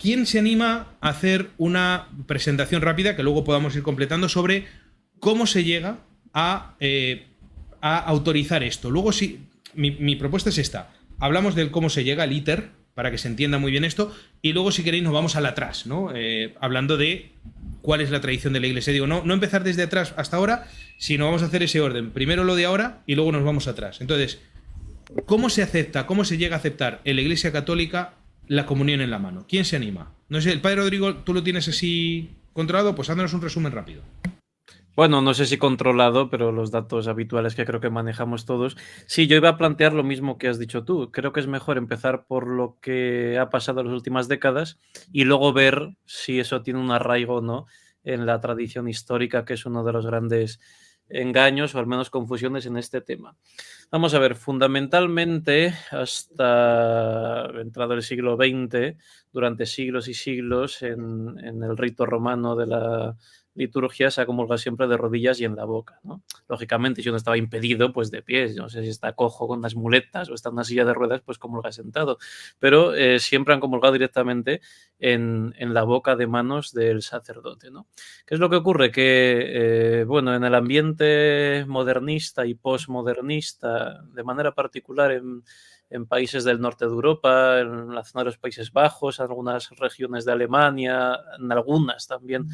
¿quién se anima a hacer una presentación rápida que luego podamos ir completando sobre cómo se llega a autorizar esto? Luego sí, mi propuesta es esta. Hablamos del cómo se llega al ITER, para que se entienda muy bien esto, y luego si queréis nos vamos al atrás, ¿no? Hablando de cuál es la tradición de la iglesia. Digo, no empezar desde atrás hasta ahora, sino vamos a hacer ese orden. Primero lo de ahora y luego nos vamos atrás. Entonces, ¿cómo se acepta, cómo se llega a aceptar en la Iglesia Católica la comunión en la mano? ¿Quién se anima? No sé, el padre Rodrigo, ¿tú lo tienes así controlado? Pues haznos un resumen rápido. Bueno, no sé si controlado, pero los datos habituales que creo que manejamos todos. Sí, yo iba a plantear lo mismo que has dicho tú. Creo que es mejor empezar por lo que ha pasado en las últimas décadas y luego ver si eso tiene un arraigo o no en la tradición histórica, que es uno de los grandes engaños o al menos confusiones en este tema. Vamos a ver, fundamentalmente hasta entrado el siglo XX, durante siglos y siglos en el rito romano de la liturgia se ha comulgado siempre de rodillas y en la boca, ¿no? Lógicamente, si uno estaba impedido, pues de pies, no sé si está cojo con las muletas o está en una silla de ruedas, pues comulga sentado, pero siempre han comulgado directamente en la boca de manos del sacerdote, ¿no? ¿Qué es lo que ocurre? Que, bueno, en el ambiente modernista y postmodernista, de manera particular en países del norte de Europa, en la zona de los Países Bajos, en algunas regiones de Alemania, en algunas también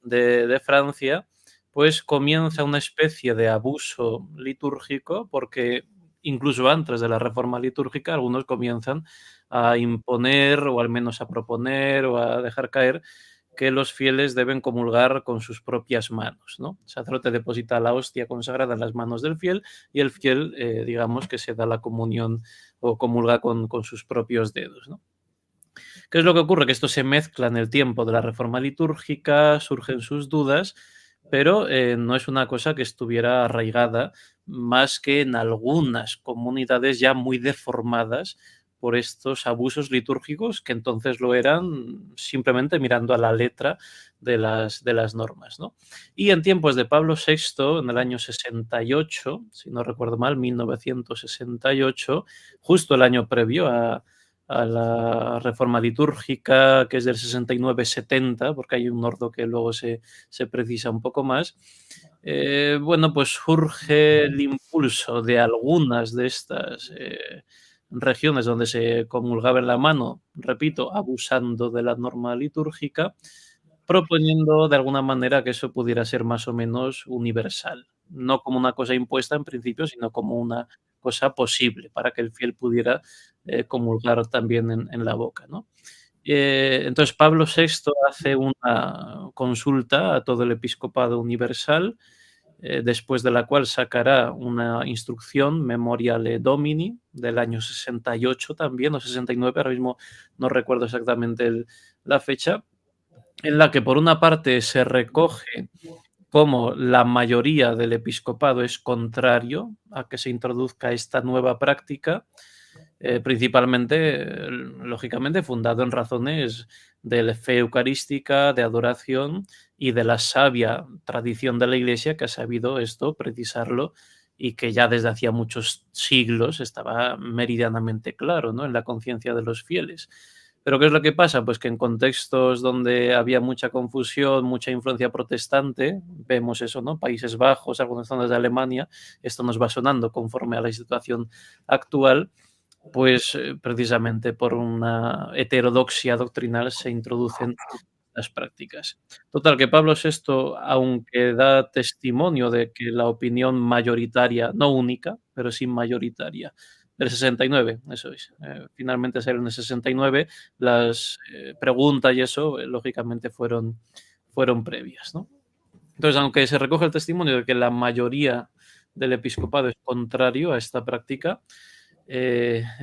de Francia, pues comienza una especie de abuso litúrgico, porque incluso antes de la reforma litúrgica, algunos comienzan a imponer o al menos a proponer o a dejar caer que los fieles deben comulgar con sus propias manos, ¿no? El sacerdote deposita la hostia consagrada en las manos del fiel y el fiel, digamos, que se da la comunión o comulga con sus propios dedos, ¿no? ¿Qué es lo que ocurre? Que esto se mezcla en el tiempo de la reforma litúrgica, surgen sus dudas, pero no es una cosa que estuviera arraigada más que en algunas comunidades ya muy deformadas por estos abusos litúrgicos que entonces lo eran simplemente mirando a la letra de las normas, ¿no? Y en tiempos de Pablo VI, en el año 68, si no recuerdo mal, 1968, justo el año previo a la reforma litúrgica, que es del 69-70, porque hay un ordo que luego se precisa un poco más. Bueno, pues surge el impulso de algunas de estas regiones donde se comulgaba en la mano, repito, abusando de la norma litúrgica, proponiendo de alguna manera que eso pudiera ser más o menos universal, no como una cosa impuesta en principio, sino como una cosa posible para que el fiel pudiera comulgar también en la boca, ¿no? Entonces Pablo VI hace una consulta a todo el episcopado universal, después de la cual sacará una instrucción, Memoriale Domini, del año 68 también, o 69, ahora mismo no recuerdo exactamente la fecha, en la que por una parte se recoge cómo la mayoría del episcopado es contrario a que se introduzca esta nueva práctica, principalmente, lógicamente, fundado en razones de la fe eucarística, de adoración y de la sabia tradición de la Iglesia que ha sabido esto, precisarlo y que ya desde hacía muchos siglos estaba meridianamente claro, ¿no?, en la conciencia de los fieles. Pero ¿qué es lo que pasa? Pues que en contextos donde había mucha confusión, mucha influencia protestante, vemos eso, ¿no? Países Bajos, algunas zonas de Alemania, esto nos va sonando conforme a la situación actual, pues precisamente por una heterodoxia doctrinal se introducen las prácticas. Total, que Pablo VI, aunque da testimonio de que la opinión mayoritaria, no única, pero sí mayoritaria, del 69, eso es, finalmente salió en el 69, las preguntas y eso, lógicamente fueron previas, ¿no? Entonces, aunque se recoge el testimonio de que la mayoría del episcopado es contrario a esta práctica,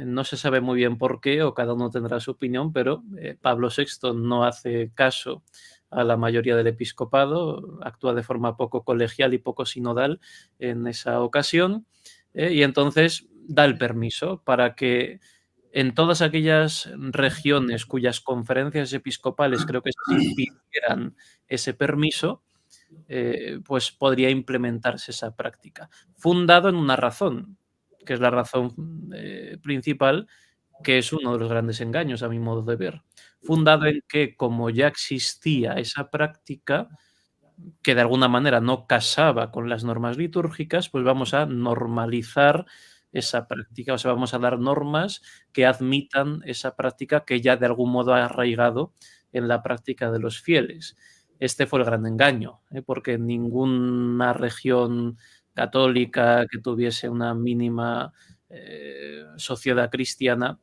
no se sabe muy bien por qué, o cada uno tendrá su opinión, pero Pablo VI no hace caso a la mayoría del episcopado, actúa de forma poco colegial y poco sinodal en esa ocasión, y entonces da el permiso para que en todas aquellas regiones cuyas conferencias episcopales creo que sí pidieran ese permiso, pues podría implementarse esa práctica, fundado en una razón, que es la razón principal, que es uno de los grandes engaños a mi modo de ver. fundado en que, como ya existía esa práctica, que de alguna manera no casaba con las normas litúrgicas, pues vamos a normalizar esa práctica, o sea, vamos a dar normas que admitan esa práctica que ya de algún modo ha arraigado en la práctica de los fieles. Este fue el gran engaño, porque ninguna región católica que tuviese una mínima sociedad cristiana,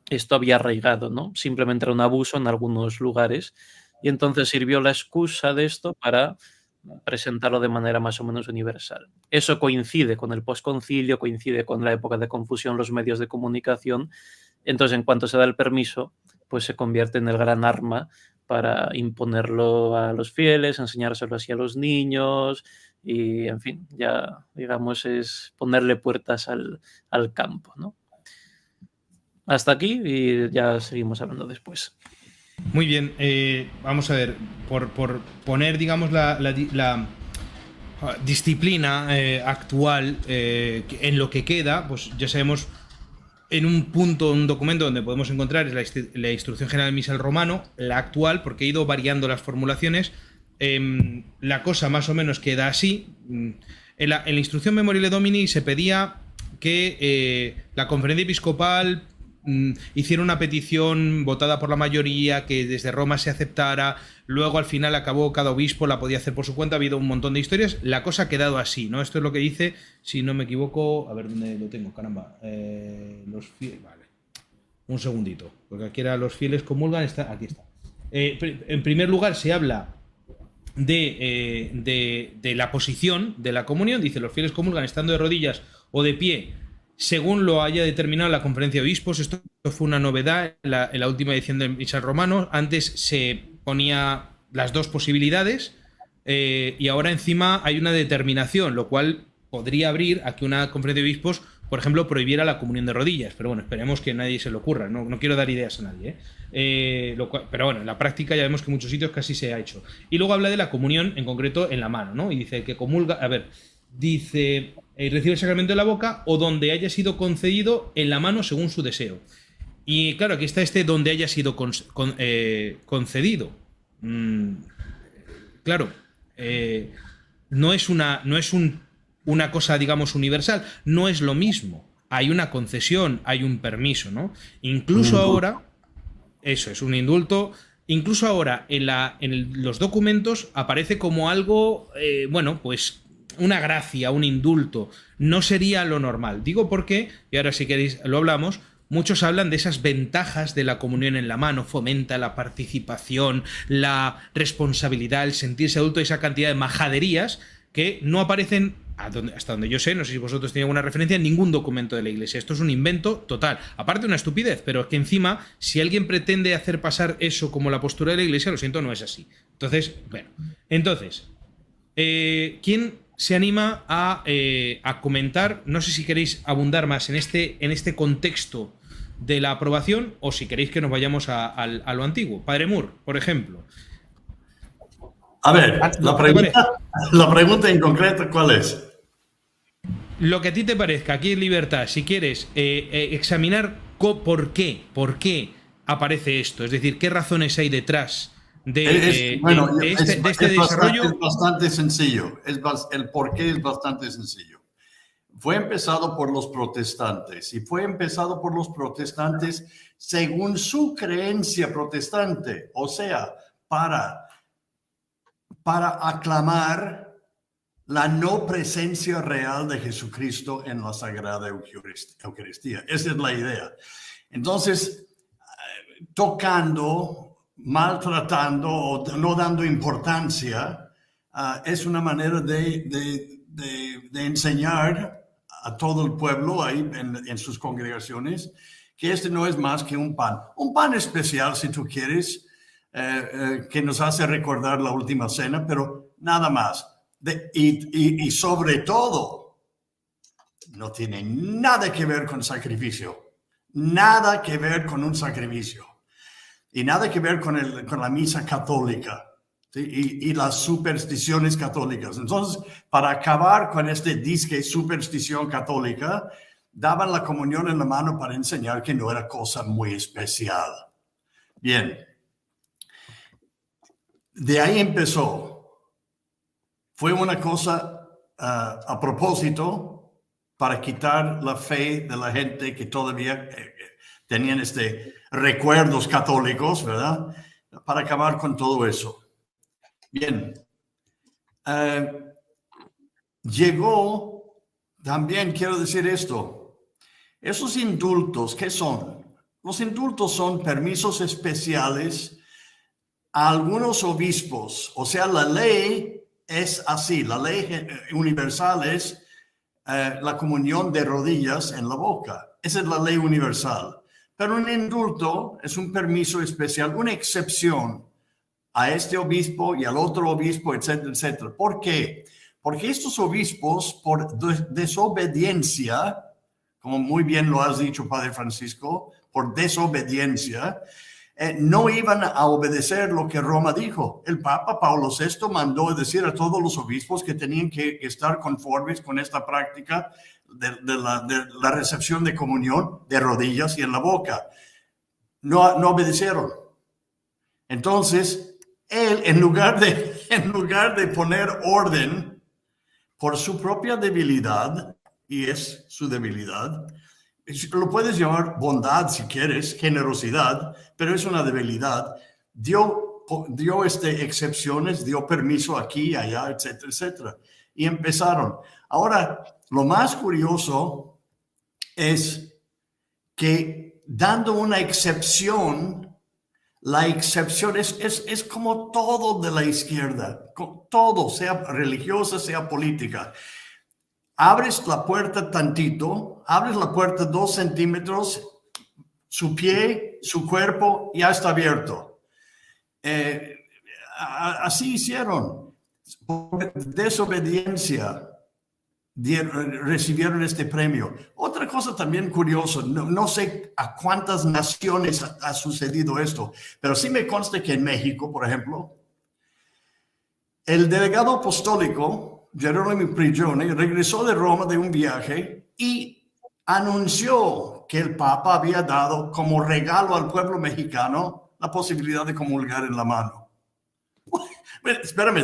esto había arraigado, ¿no? Simplemente era un abuso en algunos lugares, y entonces sirvió la excusa de esto para presentarlo de manera más o menos universal. Eso coincide con el posconcilio, coincide con la época de confusión, los medios de comunicación. Entonces, en cuanto se da el permiso, pues se convierte en el gran arma para imponerlo a los fieles, enseñárselo así a los niños y, en fin, ya, digamos, es ponerle puertas al campo, ¿no? Hasta aquí y ya seguimos hablando después. Muy bien, vamos a ver, por poner, digamos, la disciplina actual en lo que queda, pues ya sabemos, en un punto, un documento donde podemos encontrar es la Instrucción General del Misal Romano, la actual, porque he ido variando las formulaciones. La cosa más o menos queda así. En la Instrucción Memoriale Domini se pedía que la Conferencia Episcopal hiciera una petición votada por la mayoría, que desde Roma se aceptara, luego al final acabó, cada obispo la podía hacer por su cuenta, ha habido un montón de historias, la cosa ha quedado así, ¿no? Esto es lo que dice, si no me equivoco, a ver dónde lo tengo, caramba, los fieles, vale, un segundito, porque aquí era los fieles comulgan, aquí está. En primer lugar se habla de la posición de la comunión, dice los fieles comulgan estando de rodillas o de pie, según lo haya determinado la Conferencia de Obispos. Esto fue una novedad en la última edición del Misal Romano. Antes se ponía las dos posibilidades y ahora encima hay una determinación, lo cual podría abrir a que una Conferencia de Obispos, por ejemplo, prohibiera la comunión de rodillas. Pero bueno, esperemos que a nadie se le ocurra. No quiero dar ideas a nadie. Pero bueno, en la práctica ya vemos que en muchos sitios casi se ha hecho. Y luego habla de la comunión, en concreto, en la mano, ¿no? Y dice que comulga... A ver, dice... recibe el sacramento en la boca o donde haya sido concedido en la mano según su deseo. Y claro, aquí está donde haya sido concedido. Claro, no es una cosa, digamos, universal, no es lo mismo. Hay una concesión, hay un permiso, ¿no? Incluso ahora, eso es un indulto. Incluso ahora en los documentos aparece como algo, bueno, pues una gracia, un indulto. No sería lo normal. Digo porque, y ahora si queréis lo hablamos, muchos hablan de esas ventajas de la comunión en la mano, fomenta la participación, la responsabilidad, el sentirse adulto, esa cantidad de majaderías que no aparecen, hasta donde yo sé, no sé si vosotros tenéis alguna referencia, en ningún documento de la Iglesia. Esto es un invento total. Aparte de una estupidez, pero es que encima, si alguien pretende hacer pasar eso como la postura de la Iglesia, lo siento, no es así. Entonces, bueno. Entonces, ¿quién se anima a comentar? No sé si queréis abundar más en este contexto de la aprobación o si queréis que nos vayamos a lo antiguo. Padre Moore, por ejemplo. A ver, la pregunta en concreto, ¿cuál es? Lo que a ti te parezca, aquí en libertad, si quieres examinar por qué aparece esto, es decir, qué razones hay detrás de este desarrollo. Es bastante sencillo, el por qué es bastante sencillo. Fue empezado por los protestantes y fue empezado por los protestantes según su creencia protestante, o sea, para aclamar la no presencia real de Jesucristo en la Sagrada Eucaristía. Esa es la idea. Entonces, tocando, maltratando o no dando importancia, es una manera de enseñar a todo el pueblo ahí en sus congregaciones que este no es más que un pan especial, si tú quieres, que nos hace recordar la última cena, pero nada más. Y sobre todo, no tiene nada que ver con sacrificio, nada que ver con un sacrificio y nada que ver con la misa católica, ¿sí? y las supersticiones católicas. Entonces, para acabar con disque superstición católica, daban la comunión en la mano para enseñar que no era cosa muy especial. Bien, de ahí empezó. Fue una cosa a propósito para quitar la fe de la gente que todavía tenían recuerdos católicos, ¿verdad? Para acabar con todo eso. Bien. Llegó, también quiero decir esto, esos indultos, ¿qué son? Los indultos son permisos especiales a algunos obispos. O sea, la ley es así, la ley universal es la comunión de rodillas en la boca. Esa es la ley universal. Pero un indulto es un permiso especial, una excepción a este obispo y al otro obispo, etcétera, etcétera. ¿Por qué? Porque estos obispos, por desobediencia, como muy bien lo has dicho, Padre Francisco, por desobediencia, no iban a obedecer lo que Roma dijo. El Papa Pablo VI mandó decir a todos los obispos que tenían que estar conformes con esta práctica de la recepción de comunión de rodillas y en la boca. No obedecieron. Entonces, él, en lugar de poner orden por su propia debilidad, y es su debilidad, lo puedes llamar bondad si quieres, generosidad, pero es una debilidad, dio excepciones, dio permiso aquí, allá, etcétera, etcétera. Y empezaron. Ahora, lo más curioso es que dando una excepción, la excepción es como todo de la izquierda, todo, sea religiosa, sea política. Abres la puerta tantito, abres la puerta 2 centímetros, su pie, su cuerpo ya está abierto. Así hicieron. Por desobediencia recibieron este premio. Otra cosa también curiosa, no sé a cuántas naciones ha sucedido esto, pero sí me consta que en México, por ejemplo, el delegado apostólico, Jerónimo Prigioni, regresó de Roma de un viaje y anunció que el Papa había dado como regalo al pueblo mexicano la posibilidad de comulgar en la mano. Espérame.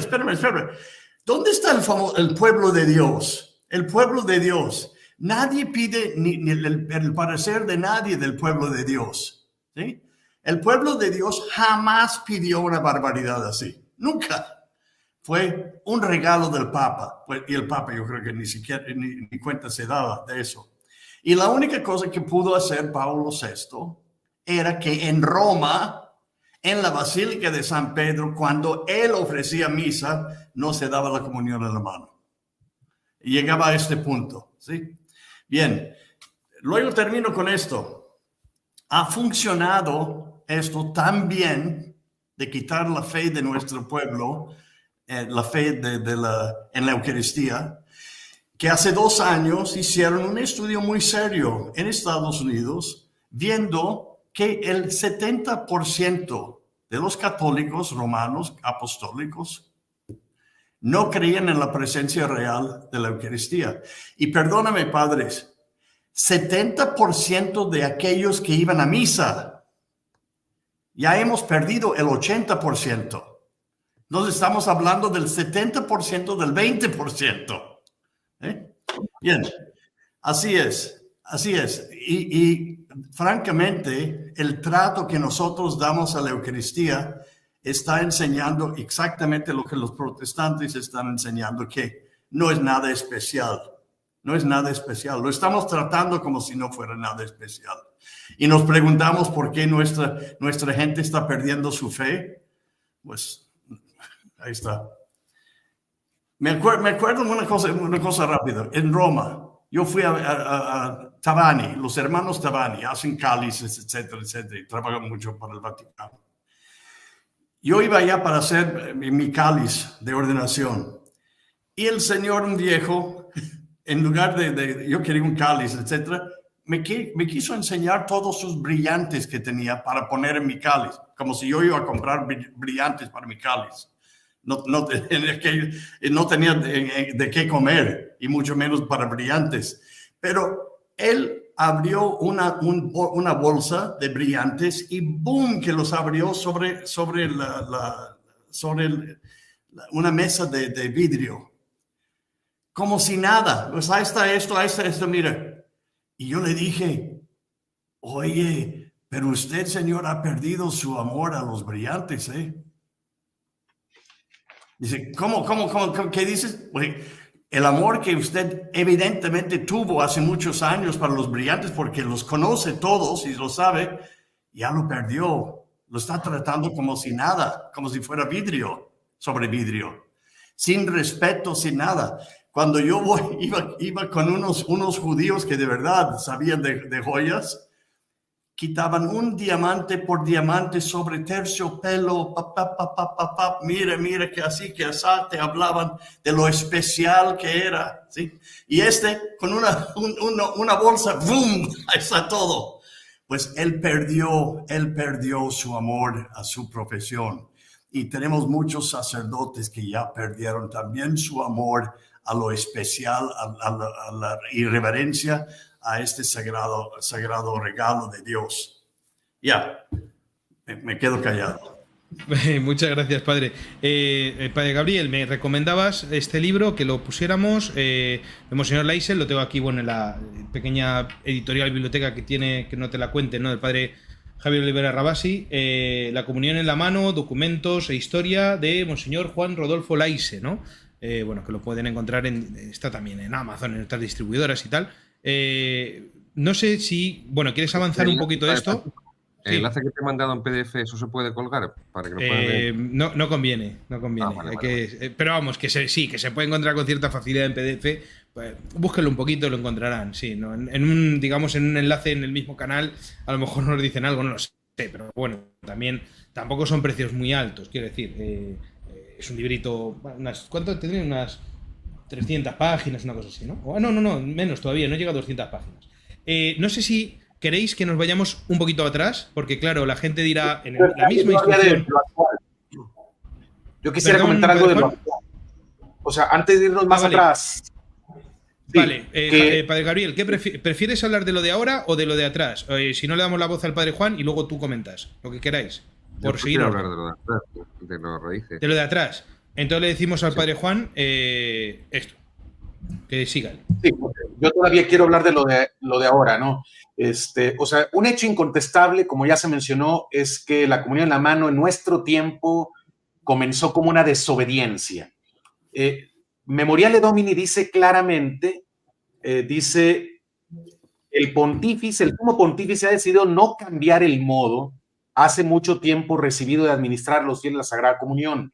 ¿Dónde está el pueblo de Dios? El pueblo de Dios. Nadie pide ni el parecer de nadie del pueblo de Dios. ¿Sí? El pueblo de Dios jamás pidió una barbaridad así. Nunca. Fue un regalo del Papa. Y el Papa yo creo que ni siquiera ni cuenta se daba de eso. Y la única cosa que pudo hacer Pablo VI era que en Roma, en la Basílica de San Pedro, cuando él ofrecía misa, no se daba la comunión en la mano. Y llegaba a este punto, ¿sí? Bien, luego termino con esto. Ha funcionado esto tan bien de quitar la fe de nuestro pueblo, la fe en la Eucaristía, que hace 2 años hicieron un estudio muy serio en Estados Unidos, viendo que el 70% de los católicos romanos apostólicos no creían en la presencia real de la Eucaristía. Y perdóname, padres, 70% de aquellos que iban a misa, ya hemos perdido el 80%. Nos estamos hablando del 70% del 20%. Bien, así es. Y francamente, el trato que nosotros damos a la Eucaristía está enseñando exactamente lo que los protestantes están enseñando, que no es nada especial. No es nada especial. Lo estamos tratando como si no fuera nada especial. Y nos preguntamos por qué nuestra gente está perdiendo su fe. Pues ahí está. Me acuerdo una cosa rápida. En Roma, yo fui a Tabani, los hermanos Tabani, hacen cálices, etcétera, etcétera, y trabajan mucho para el Vaticano. Yo iba allá para hacer mi cáliz de ordenación. Y el señor, un viejo, en lugar yo quería un cáliz, etcétera, me quiso enseñar todos sus brillantes que tenía para poner en mi cáliz, como si yo iba a comprar brillantes para mi cáliz. No tenía de qué comer, y mucho menos para brillantes. Pero él abrió una bolsa de brillantes y ¡boom!, que los abrió sobre una mesa de vidrio, como si nada. Pues ahí está esto, mira. Y yo le dije, oye, pero usted, señor, ha perdido su amor a los brillantes, ¿eh? Dice, ¿cómo? ¿Qué dices? Pues, el amor que usted evidentemente tuvo hace muchos años para los brillantes, porque los conoce todos y lo sabe, ya lo perdió. Lo está tratando como si nada, como si fuera vidrio sobre vidrio, sin respeto, sin nada. Cuando yo iba con unos judíos que de verdad sabían de joyas, quitaban un diamante por diamante sobre terciopelo, mira, que así, que así, te hablaban de lo especial que era, ¿sí? Y con una bolsa, ¡boom!, ahí está todo. Pues él perdió su amor a su profesión. Y tenemos muchos sacerdotes que ya perdieron también su amor a lo especial, a la irreverencia, a este sagrado regalo de Dios. Ya, me quedo callado. Muchas gracias, padre. Padre Gabriel, me recomendabas este libro, que lo pusiéramos, de Monseñor Leisel, lo tengo aquí, bueno, en la pequeña editorial biblioteca que tiene, que no te la cuente, ¿no?, del padre Javier Olivera Rabasi, La comunión en la mano, documentos e historia de Monseñor Juan Rodolfo Laise, ¿no? Bueno, que lo pueden encontrar está también en Amazon, en otras distribuidoras y tal. No sé si, bueno, ¿quieres avanzar un poquito de esto? El enlace que te he mandado en PDF, ¿eso se puede colgar para que lo puedan ver? No conviene. Vale. Pero vamos, que se puede encontrar con cierta facilidad en PDF. Pues, búsquenlo un poquito, lo encontrarán. Sí, ¿no? En un enlace en el mismo canal, a lo mejor nos dicen algo, no lo sé, pero bueno, tampoco son precios muy altos, quiero decir. Es un librito, ¿cuánto tendría? Unas 300 páginas, una cosa así, ¿no? No, menos todavía, no llega a 200 páginas. No sé si queréis que nos vayamos un poquito atrás, porque claro, la gente dirá en la misma instrucción. Yo quisiera comentar algo de lo actual. O sea, antes de irnos más atrás. Sí, vale, padre Gabriel, ¿qué prefieres hablar de lo de ahora o de lo de atrás? Si no, le damos la voz al padre Juan y luego tú comentas, lo que queráis. Por seguir hablar de lo de atrás, de los raíces. De lo de atrás. Entonces le decimos al padre Juan esto, que sigan. Sí, yo todavía quiero hablar de lo de ahora, ¿no? O sea, un hecho incontestable, como ya se mencionó, es que la comunión en la mano en nuestro tiempo comenzó como una desobediencia. Memoriale Domini dice claramente, dice, el sumo pontífice ha decidido no cambiar el modo hace mucho tiempo recibido de administrar los fieles la Sagrada Comunión.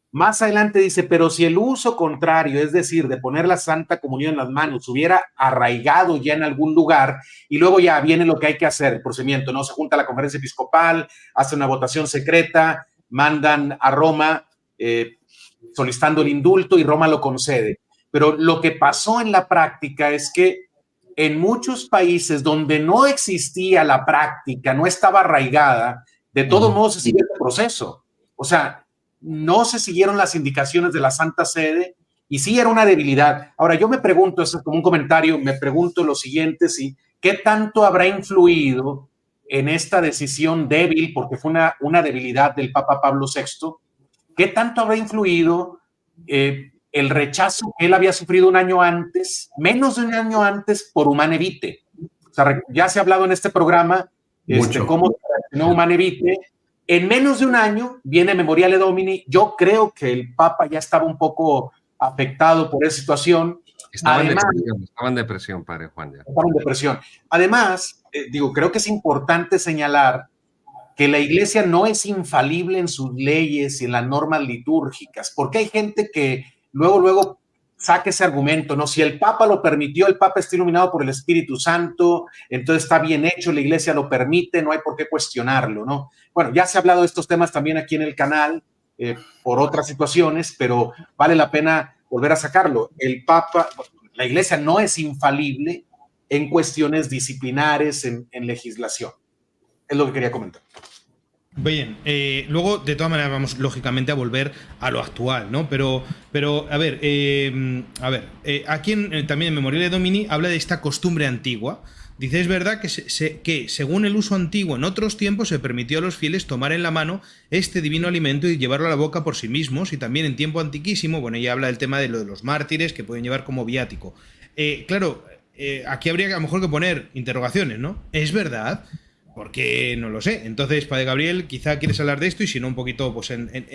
Más adelante dice, pero si el uso contrario, es decir, de poner la Santa Comunión en las manos, hubiera arraigado ya en algún lugar, y luego ya viene lo que hay que hacer, el procedimiento, ¿no? Se junta la conferencia episcopal, hace una votación secreta, mandan a Roma solicitando el indulto y Roma lo concede. Pero lo que pasó en la práctica es que en muchos países donde no existía la práctica, no estaba arraigada, de todos modos se siguió el proceso. O sea, no se siguieron las indicaciones de la Santa Sede y sí era una debilidad. Ahora, yo me pregunto, eso es como un comentario, me pregunto lo siguiente, ¿sí? ¿Qué tanto habrá influido en esta decisión débil, porque fue una debilidad del Papa Pablo VI? ¿Qué tanto habrá influido el rechazo que él había sufrido un año antes, menos de un año antes, por Humane Vitae? O sea, ya se ha hablado en este programa cómo reaccionó Humane Vitae. En menos de un año viene Memoriale Domini. Yo creo que el Papa ya estaba un poco afectado por esa situación. Estaba en depresión, padre Juan. Ya. Estaba en depresión. Además, creo que es importante señalar que la Iglesia no es infalible en sus leyes y en las normas litúrgicas, porque hay gente que luego saca ese argumento, ¿no? Si el Papa lo permitió, el Papa está iluminado por el Espíritu Santo, entonces está bien hecho, la Iglesia lo permite, no hay por qué cuestionarlo, ¿no? Bueno, ya se ha hablado de estos temas también aquí en el canal, por otras situaciones, pero vale la pena volver a sacarlo. El Papa, la Iglesia no es infalible en cuestiones disciplinares, en legislación. Es lo que quería comentar. Bien, luego de todas maneras vamos lógicamente a volver a lo actual, ¿no? Pero a ver, aquí también en Memoriale Domini habla de esta costumbre antigua Dice, es verdad que según el uso antiguo en otros tiempos se permitió a los fieles tomar en la mano este divino alimento y llevarlo a la boca por sí mismos, y también en tiempo antiquísimo, bueno, ella habla del tema de lo de los mártires que pueden llevar como viático. Claro, aquí habría que a lo mejor que poner interrogaciones, ¿no? ¿Es verdad? Porque no lo sé. Entonces, Padre Gabriel, quizá quieres hablar de esto y si no, un poquito, pues,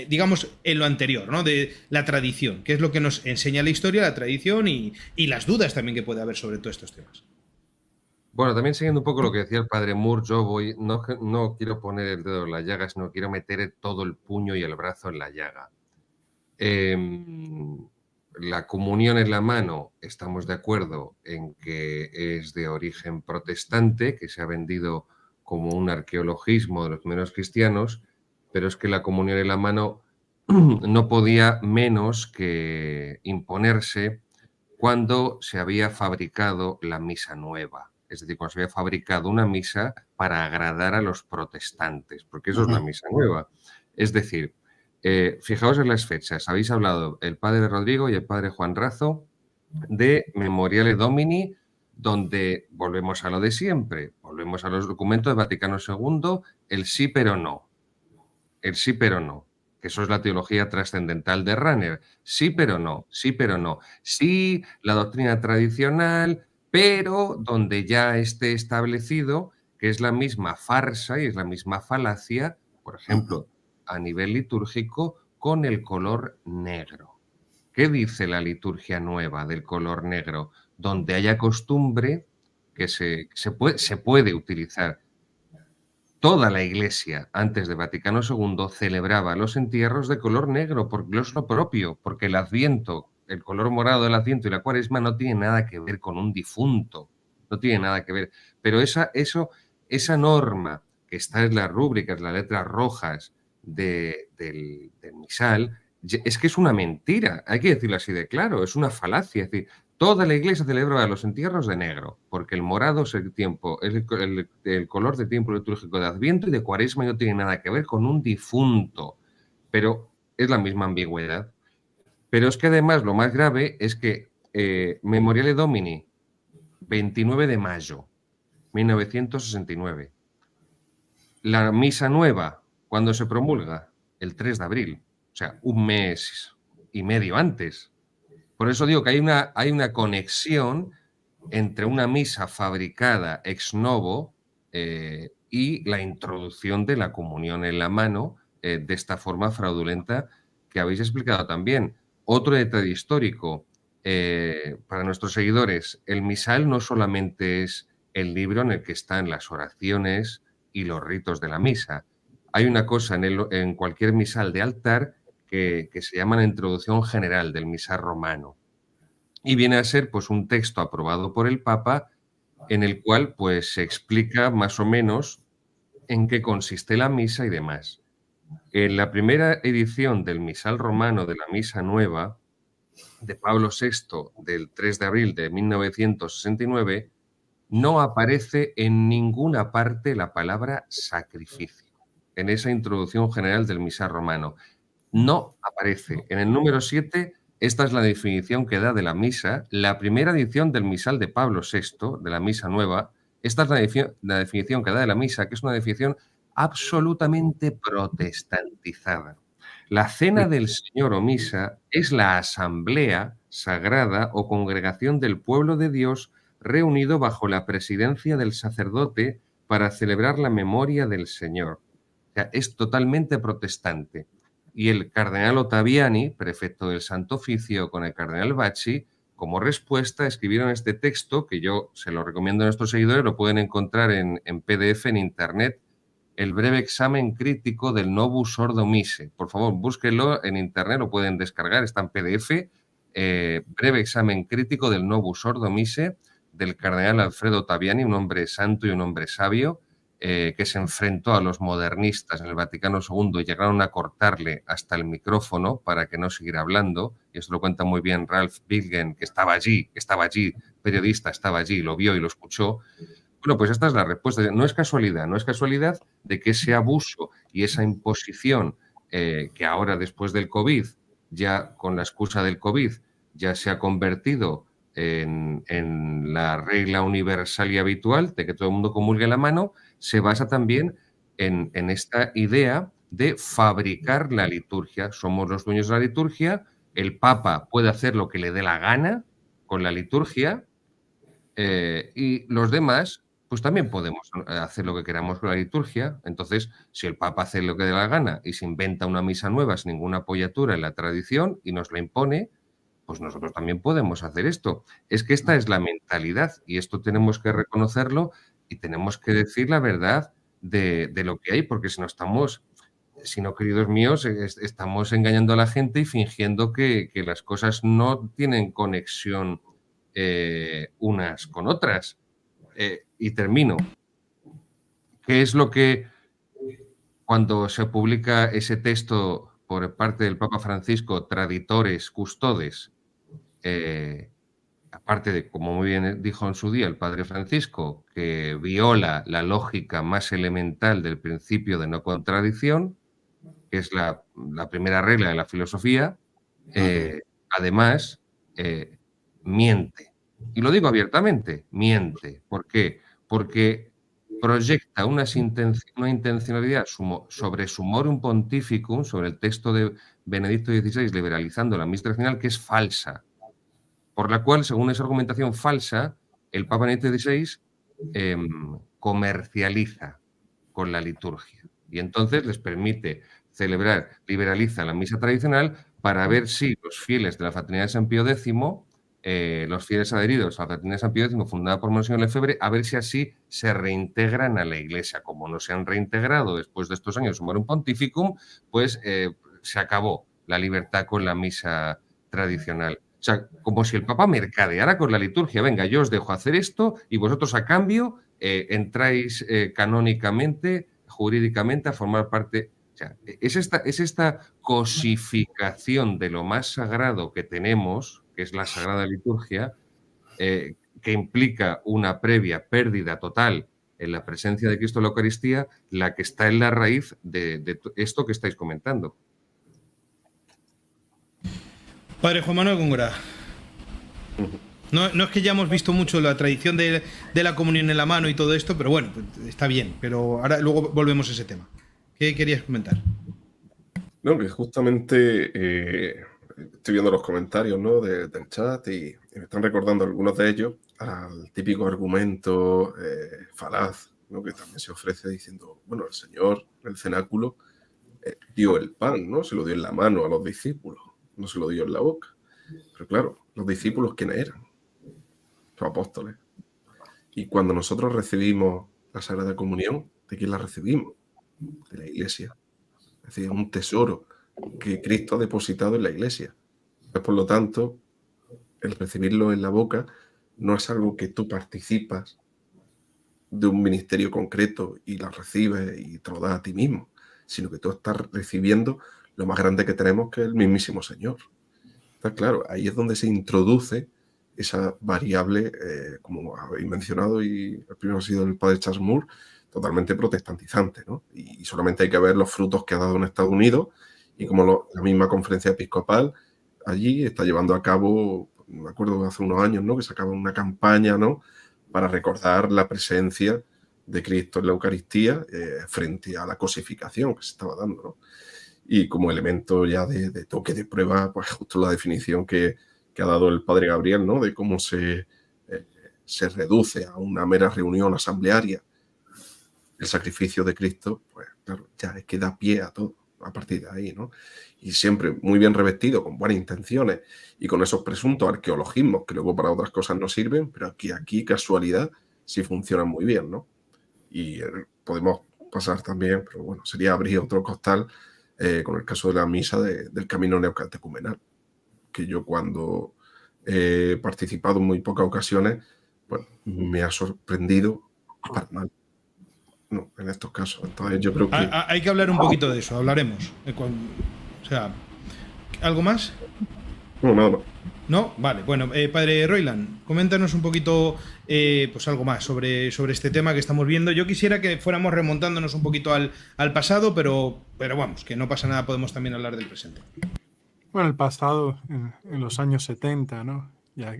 digamos, en lo anterior, ¿no? De la tradición, que es lo que nos enseña la historia, la tradición y las dudas también que puede haber sobre todos estos temas. Bueno, también siguiendo un poco lo que decía el padre Moore, yo no quiero poner el dedo en la llaga, sino quiero meter todo el puño y el brazo en la llaga. La comunión en la mano, estamos de acuerdo en que es de origen protestante, que se ha vendido como un arqueologismo de los primeros cristianos, pero es que la comunión en la mano no podía menos que imponerse cuando se había fabricado la misa nueva. Es decir, cuando se había fabricado una misa para agradar a los protestantes, porque eso es la misa nueva. Es decir, fijaos en las fechas. Habéis hablado el padre Rodrigo y el padre Juan Razo de Memoriale Domini, donde volvemos a lo de siempre, volvemos a los documentos de Vaticano II, el sí pero no. El sí pero no. Que eso es la teología trascendental de Rahner. Sí, pero no, sí, pero no. Sí, la doctrina tradicional, pero donde ya esté establecido que es la misma farsa y es la misma falacia, por ejemplo, a nivel litúrgico, con el color negro. ¿Qué dice la liturgia nueva del color negro? Donde haya costumbre que se puede utilizar. Toda la Iglesia, antes de Vaticano II, celebraba los entierros de color negro, porque es lo propio, porque el Adviento, el color morado del Adviento y la Cuaresma no tiene nada que ver con un difunto, no tiene nada que ver. Pero esa norma que está en las rúbricas, las letras rojas del misal, es que es una mentira, hay que decirlo así de claro, es una falacia. Es decir, toda la Iglesia celebra los entierros de negro, porque el morado es el color del tiempo litúrgico de Adviento y de Cuaresma y no tiene nada que ver con un difunto, pero es la misma ambigüedad. Pero es que además lo más grave es que Memoriale Domini, 29 de mayo, 1969. La misa nueva, ¿cuándo se promulga? El 3 de abril, o sea, un mes y medio antes. Por eso digo que hay una conexión entre una misa fabricada ex novo y la introducción de la comunión en la mano de esta forma fraudulenta que habéis explicado también. Otro detalle histórico para nuestros seguidores, el misal no solamente es el libro en el que están las oraciones y los ritos de la misa. Hay una cosa en cualquier misal de altar que se llama la introducción general del misal romano. Y viene a ser pues un texto aprobado por el Papa en el cual pues se explica más o menos en qué consiste la misa y demás. En la primera edición del misal romano de la misa nueva de Pablo VI del 3 de abril de 1969 no aparece en ninguna parte la palabra sacrificio. En esa introducción general del misal romano no aparece. En el número 7, esta es la definición que da de la misa. La primera edición del misal de Pablo VI, de la misa nueva, esta es la definición que da de la misa, que es una definición absolutamente protestantizada. La cena del Señor o misa es la asamblea sagrada o congregación del pueblo de Dios reunido bajo la presidencia del sacerdote para celebrar la memoria del Señor. O sea, es totalmente protestante. Y el cardenal Ottaviani, prefecto del Santo Oficio, con el cardenal Bacci, como respuesta escribieron este texto, que yo se lo recomiendo a nuestros seguidores, lo pueden encontrar en PDF en Internet, el breve examen crítico del Novus Ordo Mise. Por favor, búsquenlo en Internet, lo pueden descargar, está en PDF. Breve examen crítico del Novus Ordo Mise, del cardenal Alfredo Ottaviani, un hombre santo y un hombre sabio, que se enfrentó a los modernistas en el Vaticano II y llegaron a cortarle hasta el micrófono para que no siguiera hablando. Y eso lo cuenta muy bien Ralph Bilgen, que estaba allí, periodista, estaba allí, lo vio y lo escuchó. Bueno, pues esta es la respuesta. No es casualidad de que ese abuso y esa imposición que ahora después del COVID, ya con la excusa del COVID, ya se ha convertido en la regla universal y habitual de que todo el mundo comulgue la mano, se basa también en esta idea de fabricar la liturgia. Somos los dueños de la liturgia, el Papa puede hacer lo que le dé la gana con la liturgia, y los demás pues también podemos hacer lo que queramos con la liturgia. Entonces, si el Papa hace lo que dé la gana y se inventa una misa nueva sin ninguna apoyatura en la tradición y nos la impone, pues nosotros también podemos hacer esto. Es que esta es la mentalidad y esto tenemos que reconocerlo y tenemos que decir la verdad de lo que hay, porque si no, queridos míos, estamos engañando a la gente y fingiendo que las cosas no tienen conexión unas con otras. Y termino. ¿Qué es lo que, cuando se publica ese texto por parte del Papa Francisco, Traditores, Custodes, aparte de, como muy bien dijo en su día el Padre Francisco, que viola la lógica más elemental del principio de no contradicción, que es la primera regla de la filosofía, además miente? Y lo digo abiertamente, miente. ¿Por qué? Porque proyecta una intencionalidad sobre Summorum Pontificum, sobre el texto de Benedicto XVI liberalizando la misa tradicional, que es falsa, por la cual, según esa argumentación falsa, el Papa Benedicto XVI comercializa con la liturgia y entonces les permite liberaliza la misa tradicional para ver si los fieles de la Fraternidad de San Pío X, los fieles adheridos a la Fraternidad de San Pío X, fundada por Monseñor Lefebvre, a ver si así se reintegran a la Iglesia. Como no se han reintegrado después de estos años Summorum Pontificum, pues se acabó la libertad con la misa tradicional. O sea, como si el Papa mercadeara con la liturgia. Venga, yo os dejo hacer esto y vosotros a cambio entráis canónicamente, jurídicamente a formar parte. O sea, es esta cosificación de lo más sagrado que tenemos, que es la Sagrada Liturgia, que implica una previa pérdida total en la presencia de Cristo en la Eucaristía, la que está en la raíz de esto que estáis comentando. Padre Juan Manuel Góngora. No es que ya hemos visto mucho la tradición de la comunión en la mano y todo esto, pero bueno, está bien. Pero ahora luego volvemos a ese tema. ¿Qué querías comentar? No, que justamente estoy viendo los comentarios, ¿no?, del chat y me están recordando algunos de ellos al típico argumento falaz, ¿no?, que también se ofrece diciendo, bueno, el Señor, el cenáculo, dio el pan, ¿no? Se lo dio en la mano a los discípulos, no se lo dio en la boca. Pero claro, los discípulos, ¿quiénes eran? Los apóstoles. Y cuando nosotros recibimos la Sagrada Comunión, ¿de quién la recibimos? De la Iglesia. Es decir, un tesoro que Cristo ha depositado en la Iglesia. Pues, por lo tanto, el recibirlo en la boca no es algo que tú participas de un ministerio concreto y la recibes y te lo das a ti mismo, sino que tú estás recibiendo lo más grande que tenemos, que es el mismísimo Señor. Está claro, ahí es donde se introduce esa variable, como habéis mencionado, y el primero ha sido el padre Charles Moore, totalmente protestantizante, ¿no? Y solamente hay que ver los frutos que ha dado en Estados Unidos y como la misma conferencia episcopal allí está llevando a cabo, me acuerdo hace unos años, ¿no?, que sacaba una campaña, ¿no?, para recordar la presencia de Cristo en la Eucaristía frente a la cosificación que se estaba dando, ¿no? Y como elemento ya de toque de prueba, pues justo la definición que ha dado el padre Gabriel, ¿no?, de cómo se reduce a una mera reunión asamblearia el sacrificio de Cristo, pues claro, ya es que da pie a todo a partir de ahí, ¿no? Y siempre muy bien revestido, con buenas intenciones y con esos presuntos arqueologismos que luego para otras cosas no sirven, pero aquí casualidad, sí funcionan muy bien, ¿no? Y podemos pasar también, pero bueno, sería abrir otro costal con el caso de la misa del camino neocatecumenal, que yo cuando he participado en muy pocas ocasiones, pues me ha sorprendido para mal. No, en estos casos. Entonces yo creo que... Hay que hablar un poquito de eso, hablaremos. O sea, ¿algo más? No, nada más. ¿No? Vale, bueno, padre Royland, coméntanos un poquito, pues algo más sobre este tema que estamos viendo. Yo quisiera que fuéramos remontándonos un poquito al pasado, pero vamos, que no pasa nada, podemos también hablar del presente. Bueno, el pasado, en los años 70, ¿no? Ya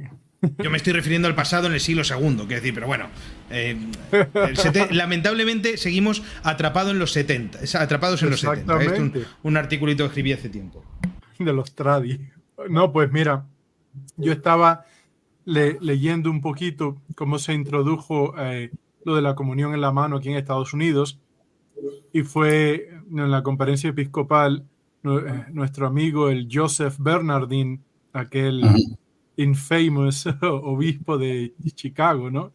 Yo me estoy refiriendo al pasado en el siglo II, quiero decir, pero bueno, lamentablemente seguimos atrapados en los 70. Atrapados en los 70. Esto es un articulito que escribí hace tiempo. De los tradis. No, pues mira, yo estaba leyendo un poquito cómo se introdujo lo de la comunión en la mano aquí en Estados Unidos, y fue en la conferencia episcopal nuestro amigo el Joseph Bernardin, aquel infamous obispo de Chicago, ¿no?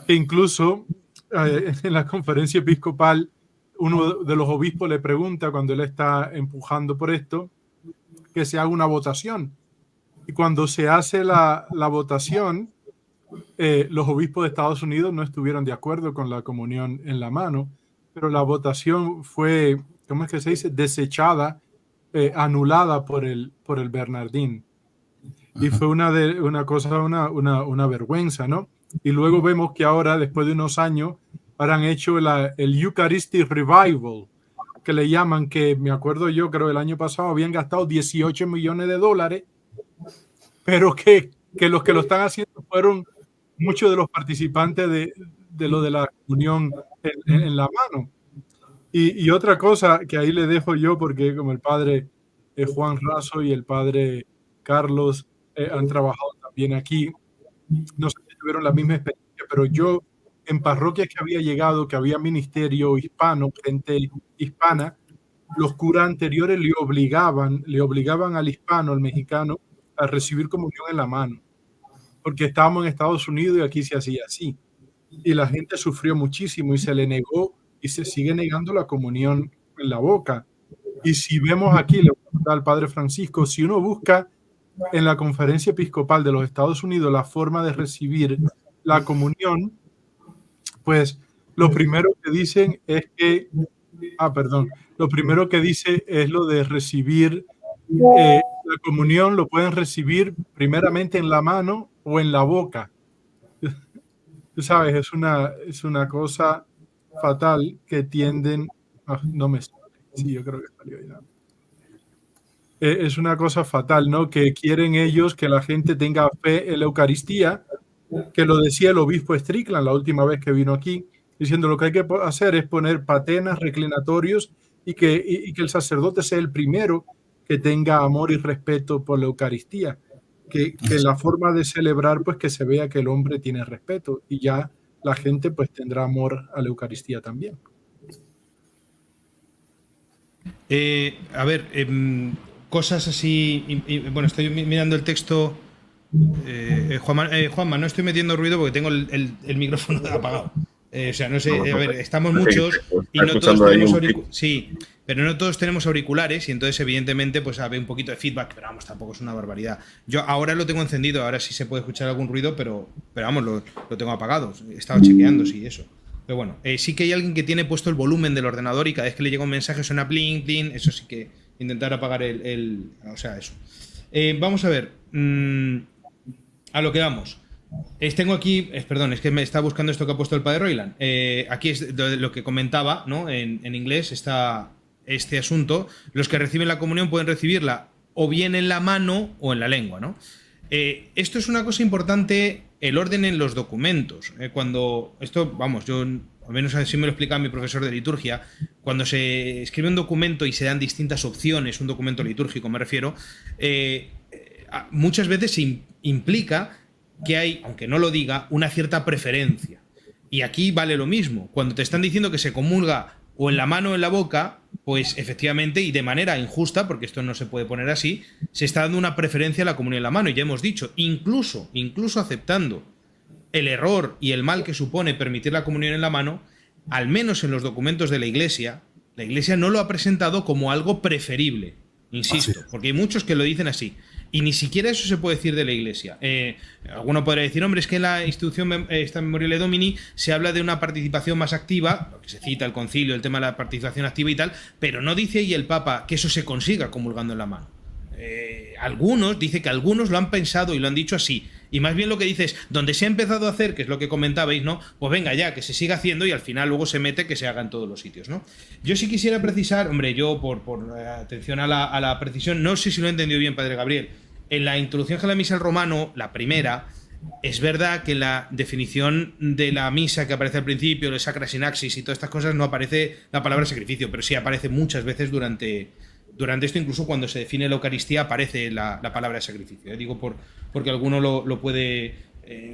Que incluso en la conferencia episcopal uno de los obispos le pregunta, cuando él está empujando por esto, que se haga una votación. Y cuando se hace la votación, los obispos de Estados Unidos no estuvieron de acuerdo con la comunión en la mano, pero la votación fue, ¿cómo es que se dice?, desechada, anulada por el Bernardín. Y fue una vergüenza, ¿no? Y luego vemos que ahora, después de unos años, ahora han hecho el Eucharistic Revival, que le llaman, que me acuerdo yo, creo el año pasado habían gastado $18 millones, pero que los que lo están haciendo fueron muchos de los participantes de lo de la comunión en la mano. Y otra cosa que ahí le dejo yo, porque como el padre Juan Raso y el padre Carlos han trabajado también aquí, no sé si tuvieron la misma experiencia, pero yo en parroquias que había llegado, que había ministerio hispano, gente hispana, los curas anteriores le obligaban al hispano, al mexicano, a recibir comunión en la mano, porque estábamos en Estados Unidos y aquí se hacía así. Y la gente sufrió muchísimo y se le negó y se sigue negando la comunión en la boca. Y si vemos aquí, le voy a contar al padre Francisco, si uno busca en la Conferencia Episcopal de los Estados Unidos la forma de recibir la comunión, pues lo primero que dicen es que, lo primero que dice es lo de recibir la comunión, lo pueden recibir primeramente en la mano o en la boca. Tú sabes, es una cosa fatal que tienden, no me sale, sí, yo creo que salió ya. Es una cosa fatal, ¿no? Que quieren ellos que la gente tenga fe en la Eucaristía, que lo decía el obispo Strickland la última vez que vino aquí, diciendo lo que hay que hacer es poner patenas, reclinatorios y que el sacerdote sea el primero que tenga amor y respeto por la Eucaristía, que la forma de celebrar, pues que se vea que el hombre tiene respeto y ya la gente pues tendrá amor a la Eucaristía también. A ver, cosas así, bueno, estoy mirando el texto. Juanma, no estoy metiendo ruido porque tengo el micrófono apagado. O sea, no sé, a ver, estamos muchos y no todos tenemos auriculares. Sí, pero no todos tenemos auriculares y entonces evidentemente pues hay un poquito de feedback, pero vamos, tampoco es una barbaridad. Yo ahora lo tengo encendido, ahora sí se puede escuchar algún ruido, pero vamos, lo tengo apagado. He estado chequeando, sí, eso. Pero bueno, sí que hay alguien que tiene puesto el volumen del ordenador y cada vez que le llega un mensaje suena plin, plin, eso sí que intentar apagar o sea, eso. Vamos a ver, a lo que vamos. Tengo aquí, perdón, es que me está buscando esto que ha puesto el padre Royland. Aquí es lo que comentaba, ¿no? En inglés está este asunto. Los que reciben la comunión pueden recibirla o bien en la mano o en la lengua, ¿no? Esto es una cosa importante, el orden en los documentos. Cuando esto, vamos, yo al menos así me lo explica mi profesor de liturgia, cuando se escribe un documento y se dan distintas opciones, un documento litúrgico me refiero, muchas veces se implica que hay, aunque no lo diga, una cierta preferencia. Y aquí vale lo mismo. Cuando te están diciendo que se comulga o en la mano o en la boca, pues efectivamente, y de manera injusta, porque esto no se puede poner así, se está dando una preferencia a la comunión en la mano. Y ya hemos dicho, incluso aceptando el error y el mal que supone permitir la comunión en la mano, al menos en los documentos de la Iglesia no lo ha presentado como algo preferible. Insisto, porque hay muchos que lo dicen así. Y ni siquiera eso se puede decir de la Iglesia. Alguno podría decir, hombre, es que en la institución esta Memoriale Domini se habla de una participación más activa, lo que se cita el concilio, el tema de la participación activa y tal, pero no dice ahí el Papa que eso se consiga comulgando en la mano. Dice que algunos lo han pensado y lo han dicho así. Y más bien lo que dice es, donde se ha empezado a hacer, que es lo que comentabais, ¿no? Pues venga ya, que se siga haciendo y al final luego se mete que se haga en todos los sitios, ¿no? Yo sí quisiera precisar, hombre, yo por atención a la precisión, no sé si lo he entendido bien, Padre Gabriel. En la introducción a la misa al romano, la primera, Es verdad que en la definición de la misa que aparece al principio, el Sacra Synaxis y todas estas cosas, no aparece la palabra sacrificio, pero sí aparece muchas veces durante esto, incluso cuando se define la Eucaristía aparece la palabra de sacrificio. Digo porque alguno lo puede,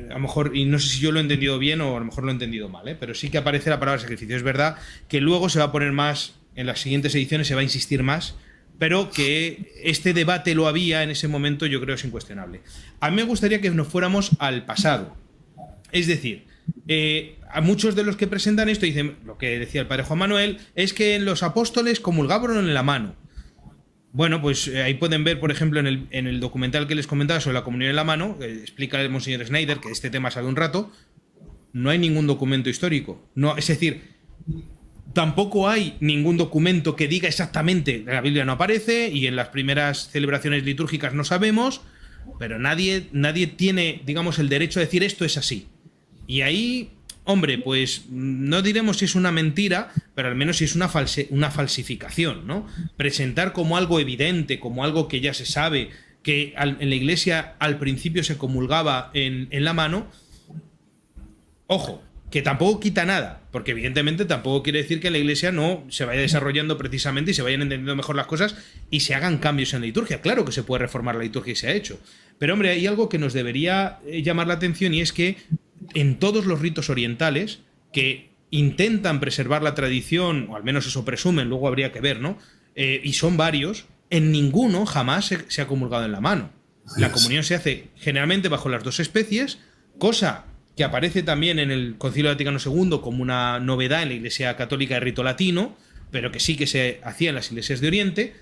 a lo mejor, y no sé si yo lo he entendido bien o a lo mejor lo he entendido mal, pero sí que aparece la palabra sacrificio. Es verdad que luego se va a poner más, en las siguientes ediciones se va a insistir más, pero que este debate lo había en ese momento, yo creo es incuestionable. A mí me gustaría que nos fuéramos al pasado. Es decir, a muchos de los que presentan esto dicen, lo que decía el padre Juan Manuel, es que los apóstoles comulgaban en la mano. Bueno, pues ahí pueden ver, por ejemplo, en el documental que les comentaba sobre la comunión en la mano, explica el monseñor Schneider, que este tema sabe un rato, no hay ningún documento histórico. No, es decir, tampoco hay ningún documento que diga exactamente, en la Biblia no aparece y en las primeras celebraciones litúrgicas no sabemos, pero nadie tiene, digamos, el derecho a decir esto es así. Y ahí, hombre, pues no diremos si es una mentira, pero al menos si es una falsificación, ¿no? Presentar como algo evidente, como algo que ya se sabe, que en la Iglesia al principio se comulgaba en la mano, ojo, que tampoco quita nada, porque evidentemente tampoco quiere decir que la Iglesia no se vaya desarrollando precisamente y se vayan entendiendo mejor las cosas y se hagan cambios en la liturgia. Claro que se puede reformar la liturgia y se ha hecho. Pero hombre, hay algo que nos debería llamar la atención y es que en todos los ritos orientales que intentan preservar la tradición, o al menos eso presumen, luego habría que ver, ¿no? Y son varios, en ninguno jamás se ha comulgado en la mano. La comunión se hace generalmente bajo las dos especies, cosa que aparece también en el Concilio Vaticano II como una novedad en la Iglesia Católica de rito latino, pero que sí que se hacía en las iglesias de Oriente,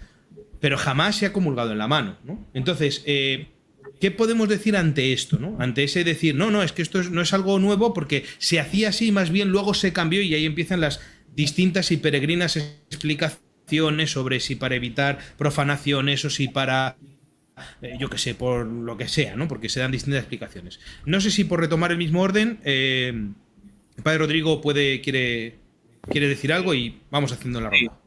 pero jamás se ha comulgado en la mano, ¿no? Entonces, ¿qué podemos decir ante esto, ¿no? Ante ese decir, no, es que esto no es algo nuevo porque se hacía así, más bien luego se cambió y ahí empiezan las distintas y peregrinas explicaciones sobre si para evitar profanaciones o si para... yo qué sé, por lo que sea, ¿no? Porque se dan distintas explicaciones. No sé si por retomar el mismo orden, el padre Rodrigo quiere decir algo y vamos haciendo la ronda.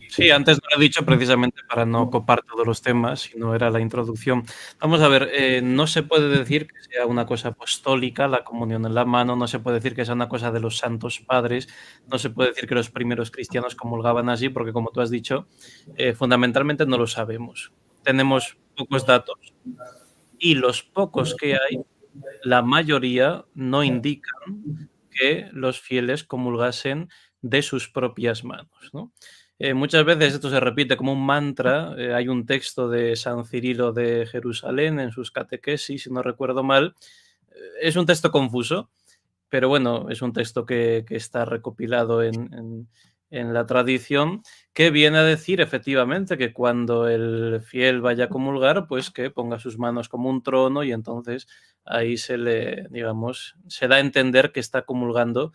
Sí, antes no lo he dicho precisamente para no copar todos los temas, sino era la introducción. Vamos a ver, no se puede decir que sea una cosa apostólica, la comunión en la mano, no se puede decir que sea una cosa de los santos padres, no se puede decir que los primeros cristianos comulgaban así, porque como tú has dicho, fundamentalmente no lo sabemos. Tenemos pocos datos y los pocos que hay, la mayoría no indican que los fieles comulgasen de sus propias manos, ¿no? Muchas veces esto se repite como un mantra. Hay un texto de San Cirilo de Jerusalén en sus catequesis, si no recuerdo mal. Es un texto confuso, pero bueno, es un texto que está recopilado en la tradición, que viene a decir efectivamente que cuando el fiel vaya a comulgar, pues que ponga sus manos como un trono y entonces ahí se da a entender que está comulgando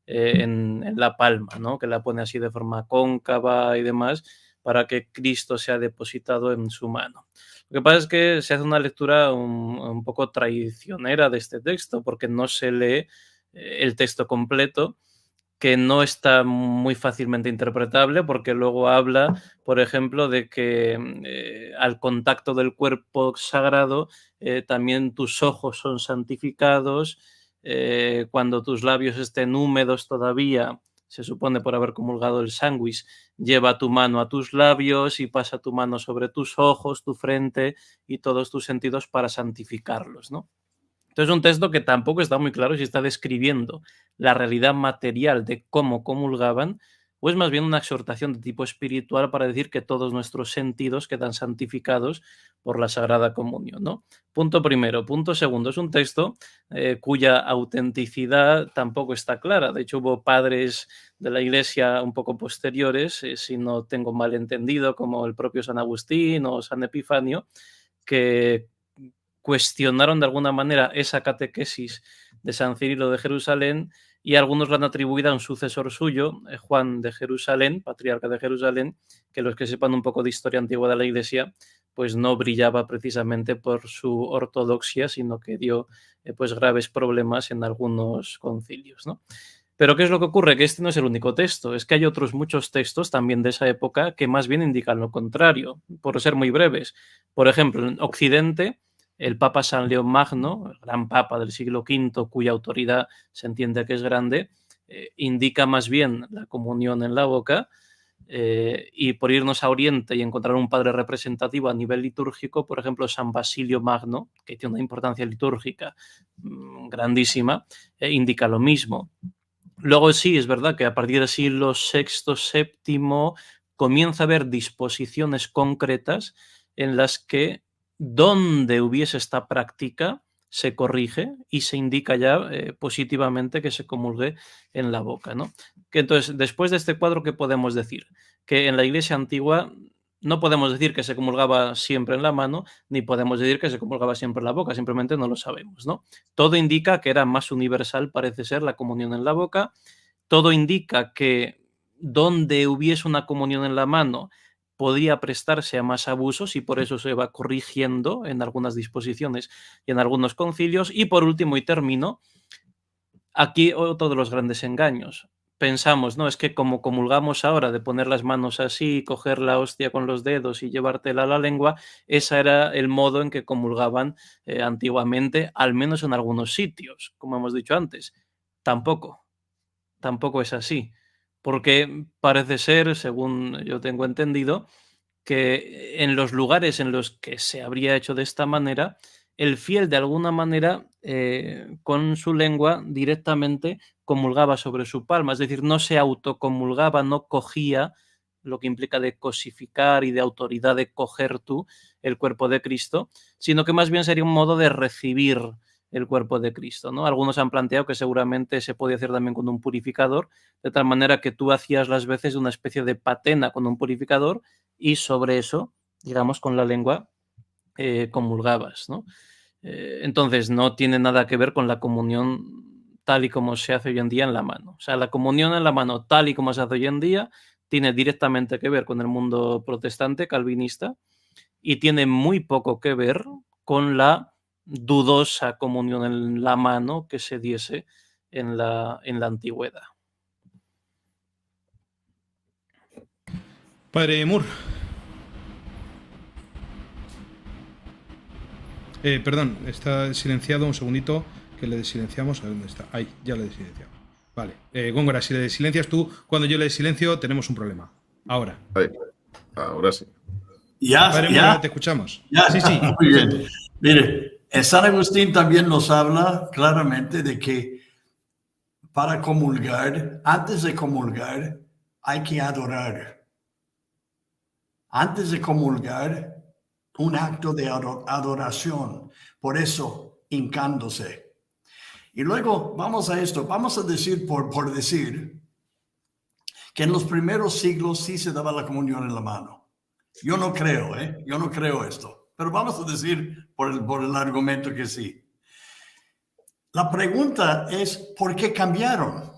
en la palma, ¿no? Que la pone así de forma cóncava y demás para que Cristo sea depositado en su mano. Lo que pasa es que se hace una lectura un poco traicionera de este texto porque no se lee el texto completo, que no está muy fácilmente interpretable porque luego habla, por ejemplo, de que al contacto del cuerpo sagrado también tus ojos son santificados. Cuando tus labios estén húmedos todavía, se supone por haber comulgado el sándwich, lleva tu mano a tus labios y pasa tu mano sobre tus ojos, tu frente y todos tus sentidos para santificarlos, ¿no? Entonces es un texto que tampoco está muy claro si está describiendo la realidad material de cómo comulgaban o es más bien una exhortación de tipo espiritual para decir que todos nuestros sentidos quedan santificados por la Sagrada Comunión, ¿no? Punto primero. Punto segundo, es un texto cuya autenticidad tampoco está clara. De hecho, hubo padres de la Iglesia un poco posteriores, si no tengo mal entendido, como el propio San Agustín o San Epifanio, que cuestionaron de alguna manera esa catequesis de San Cirilo de Jerusalén y algunos la han atribuido a un sucesor suyo, Juan de Jerusalén, patriarca de Jerusalén, que los que sepan un poco de historia antigua de la Iglesia, pues no brillaba precisamente por su ortodoxia, sino que dio pues graves problemas en algunos concilios, ¿no? Pero ¿qué es lo que ocurre? Que este no es el único texto, es que hay otros muchos textos también de esa época que más bien indican lo contrario, por ser muy breves. Por ejemplo, en Occidente el Papa San León Magno, el gran Papa del siglo V, cuya autoridad se entiende que es grande, indica más bien la comunión en la boca. Y por irnos a Oriente y encontrar un padre representativo a nivel litúrgico, por ejemplo, San Basilio Magno, que tiene una importancia litúrgica grandísima, indica lo mismo. Luego sí, es verdad que a partir del siglo VI, VII comienza a haber disposiciones concretas en las que donde hubiese esta práctica se corrige y se indica ya positivamente que se comulgue en la boca, ¿no? Que entonces, después de este cuadro, ¿qué podemos decir? Que en la Iglesia antigua no podemos decir que se comulgaba siempre en la mano, ni podemos decir que se comulgaba siempre en la boca, simplemente no lo sabemos, ¿no? Todo indica que era más universal, parece ser, la comunión en la boca. Todo indica que donde hubiese una comunión en la mano podía prestarse a más abusos y por eso se va corrigiendo en algunas disposiciones y en algunos concilios. Y por último, y termino, aquí otro de los grandes engaños. Pensamos, ¿no? Es que como comulgamos ahora de poner las manos así, coger la hostia con los dedos y llevártela a la lengua, ese era el modo en que comulgaban antiguamente, al menos en algunos sitios, como hemos dicho antes. Tampoco es así, porque parece ser, según yo tengo entendido, que en los lugares en los que se habría hecho de esta manera, el fiel de alguna manera con su lengua directamente comulgaba sobre su palma, es decir, no se autocomulgaba, no cogía, lo que implica de cosificar y de autoridad de coger tú el cuerpo de Cristo, sino que más bien sería un modo de recibir el cuerpo de Cristo, ¿no? Algunos han planteado que seguramente se podía hacer también con un purificador, de tal manera que tú hacías las veces una especie de patena con un purificador y sobre eso, digamos, con la lengua comulgabas, ¿no? Entonces no tiene nada que ver con la comunión tal y como se hace hoy en día en la mano. O sea, la comunión en la mano tal y como se hace hoy en día tiene directamente que ver con el mundo protestante, calvinista, y tiene muy poco que ver con la dudosa comunión en la mano que se diese en la antigüedad. Padre Moore. Perdón, está silenciado, un segundito, que le desilenciamos. A ver dónde está. Ahí, ya le he desilenciado. Vale. Góngora, si le desilencias tú, cuando yo le desilencio, tenemos un problema. Ahora. Ahí. Ahora sí. Ya, Padre ya. Moore, te escuchamos. Ya, Sí, sí. muy bien. Mire, San Agustín también nos habla claramente de que para comulgar, antes de comulgar, hay que adorar. Antes de comulgar, un acto de adoración. Por eso, hincándose. Y luego, vamos a esto. Vamos a decir, por decir, que en los primeros siglos sí se daba la comunión en la mano. Yo no creo, Yo no creo esto. Pero vamos a decir por el argumento que sí. La pregunta es, ¿por qué cambiaron?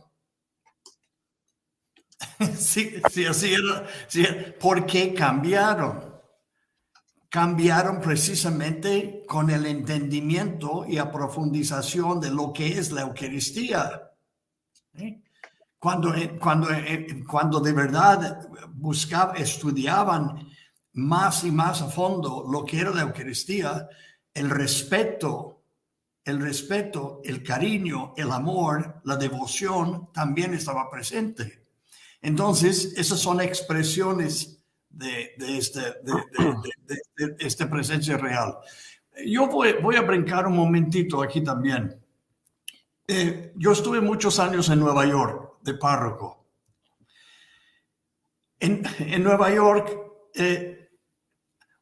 Sí, así era. Sí, ¿por qué cambiaron? Cambiaron precisamente con el entendimiento y la profundización de lo que es la Eucaristía. Cuando de verdad estudiaban más y más a fondo lo que era la Eucaristía, el respeto, el cariño, el amor, la devoción también estaba presente. Entonces, esas son expresiones de esta presencia real. Yo voy a brincar un momentito aquí también. Yo estuve muchos años en Nueva York de párroco. En Nueva York,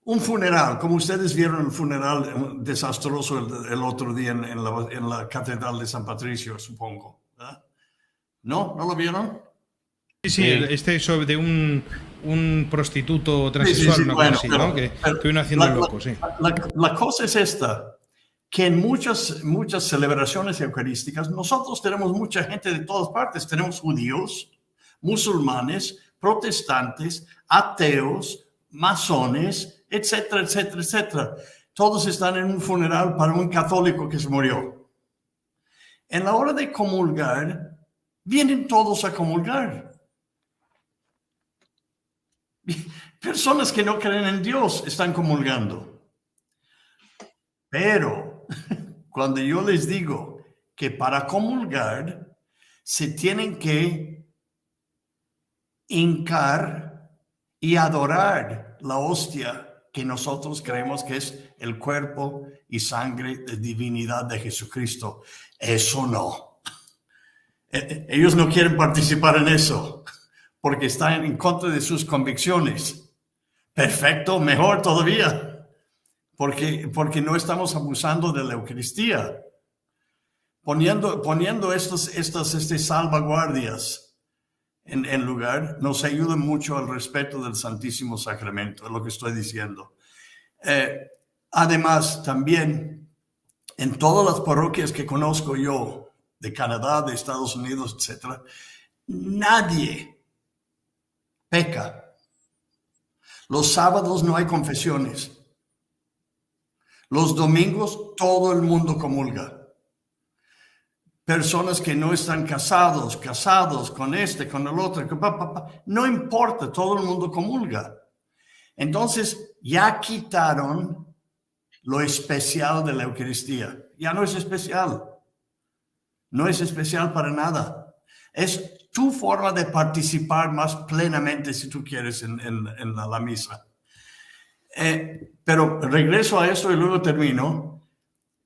un funeral, como ustedes vieron el funeral desastroso el otro día en la Catedral de San Patricio, supongo. ¿Verdad? ¿No? ¿No lo vieron? Sí, este sobre un prostituto transexual, sí, una bueno, cosa así, ¿no? Que vino haciendo el loco, sí. La cosa es esta, que en muchas celebraciones eucarísticas nosotros tenemos mucha gente de todas partes. Tenemos judíos, musulmanes, protestantes, ateos, masones, etcétera, etcétera, etcétera. Todos están en un funeral para un católico que se murió. En la hora de comulgar, vienen todos a comulgar. Personas que no creen en Dios están comulgando. Pero cuando yo les digo que para comulgar se tienen que hincar y adorar la hostia que nosotros creemos que es el cuerpo y sangre de divinidad de Jesucristo. Eso no. Ellos no quieren participar en eso porque están en contra de sus convicciones. Perfecto, mejor todavía, porque no estamos abusando de la Eucaristía. Poniendo estas salvaguardias en lugar, nos ayuda mucho al respeto del Santísimo Sacramento, es lo que estoy diciendo. Además, también, en todas las parroquias que conozco yo, de Canadá, de Estados Unidos, etc., nadie peca. Los sábados no hay confesiones. Los domingos todo el mundo comulga. Personas que no están casados con este, con el otro, no importa, todo el mundo comulga. Entonces, ya quitaron lo especial de la Eucaristía. Ya no es especial. No es especial para nada. Es tu forma de participar más plenamente, si tú quieres, en la misa. Pero regreso a esto y luego termino.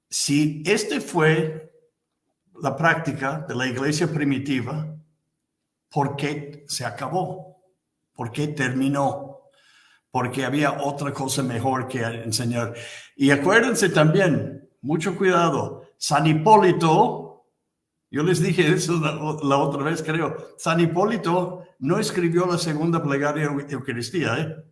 Si fue la práctica de la iglesia primitiva, ¿por qué se acabó? ¿Por qué terminó? Porque había otra cosa mejor que enseñar. Y acuérdense también, mucho cuidado, San Hipólito, yo les dije eso la otra vez, creo, San Hipólito no escribió la segunda plegaria de Eucaristía,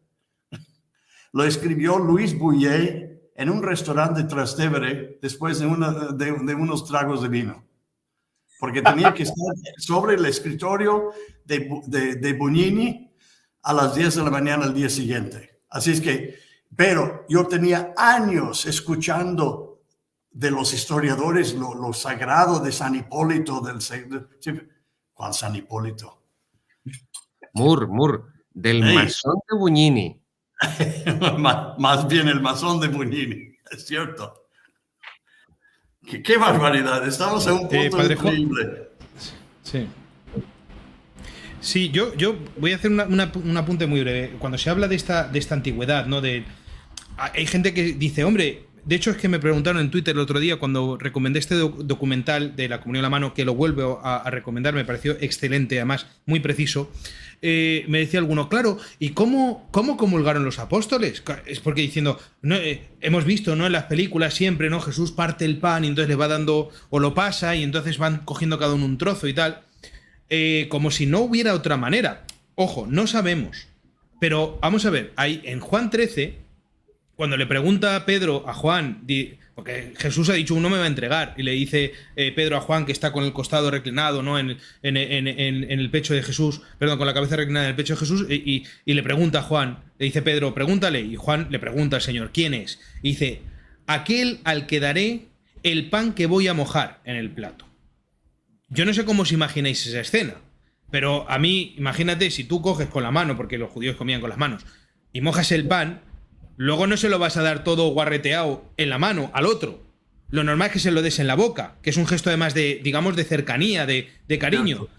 Lo escribió Luis Bouillet en un restaurante de Trastevere después de unos tragos de vino. Porque tenía que estar sobre el escritorio de Bugnini a las 10 de la mañana al día siguiente. Así es que, pero yo tenía años escuchando de los historiadores lo sagrado de San Hipólito. ¿Cuál San Hipólito? Del masón de Bugnini. Más bien el masón de Bugnini, es cierto. ¡Qué barbaridad! Estamos a un punto increíble. Sí, yo voy a hacer un apunte muy breve. Cuando se habla de esta antigüedad, ¿no? Hay gente que dice, hombre, de hecho es que me preguntaron en Twitter el otro día cuando recomendé este documental de la Comunión en la Mano, que lo vuelvo a recomendar, me pareció excelente, además muy preciso. Me decía alguno, claro, ¿y cómo comulgaron los apóstoles? Es porque diciendo, no, hemos visto, ¿no?, en las películas siempre, ¿no?, Jesús parte el pan y entonces le va dando, o lo pasa y entonces van cogiendo cada uno un trozo y tal, como si no hubiera otra manera. Ojo, no sabemos, pero vamos a ver, hay en Juan 13, cuando le pregunta Pedro a Juan, porque Jesús ha dicho, uno me va a entregar, y le dice Pedro a Juan, que está con el costado reclinado, ¿no?, en el pecho de Jesús, perdón, con la cabeza reclinada en el pecho de Jesús, y le pregunta a Juan, le dice Pedro, pregúntale, y Juan le pregunta al Señor, ¿quién es? Y dice, aquel al que daré el pan que voy a mojar en el plato. Yo no sé cómo os imagináis esa escena, pero a mí, imagínate, si tú coges con la mano, porque los judíos comían con las manos, y mojas el pan, luego no se lo vas a dar todo guarreteado en la mano al otro. Lo normal es que se lo des en la boca, que es un gesto además de, digamos, de cercanía, de cariño.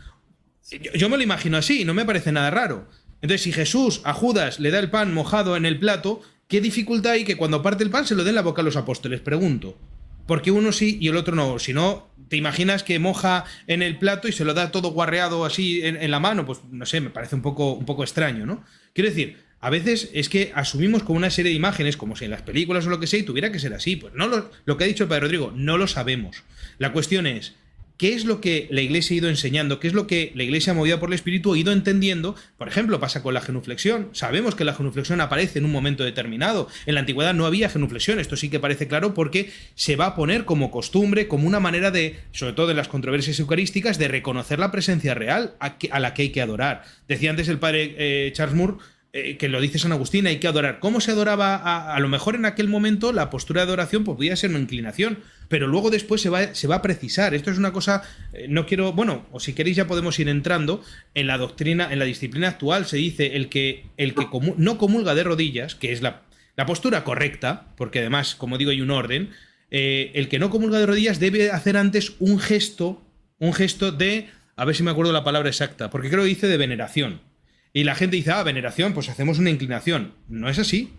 Yo me lo imagino así, no me parece nada raro. Entonces, si Jesús a Judas le da el pan mojado en el plato, ¿qué dificultad hay que cuando parte el pan se lo den en la boca a los apóstoles? Pregunto. Porque uno sí y el otro no. Si no, ¿te imaginas que moja en el plato y se lo da todo guarreado así en la mano? Pues no sé, me parece un poco extraño, ¿no? Quiero decir, a veces es que asumimos con una serie de imágenes, como si en las películas o lo que sea, y tuviera que ser así. Pues no lo que ha dicho el Padre Rodrigo, no lo sabemos. La cuestión es, ¿qué es lo que la Iglesia ha ido enseñando? ¿Qué es lo que la Iglesia, movida por el Espíritu, ha ido entendiendo? Por ejemplo, pasa con la genuflexión. Sabemos que la genuflexión aparece en un momento determinado. En la antigüedad no había genuflexión. Esto sí que parece claro porque se va a poner como costumbre, como una manera de, sobre todo en las controversias eucarísticas, de reconocer la presencia real a la que hay que adorar. Decía antes el Padre Charles Moore, que lo dice San Agustín, hay que adorar. ¿Cómo se adoraba? A lo mejor en aquel momento la postura de adoración pues, podía ser una inclinación, pero luego después se va a precisar. Esto es una cosa, no quiero, bueno, o si queréis ya podemos ir entrando en la doctrina, en la disciplina actual se dice el que no comulga de rodillas, que es la postura correcta, porque además, como digo, hay un orden, el que no comulga de rodillas debe hacer antes un gesto de, a ver si me acuerdo la palabra exacta, porque creo que dice de veneración. Y la gente dice, veneración, pues hacemos una inclinación. No es así.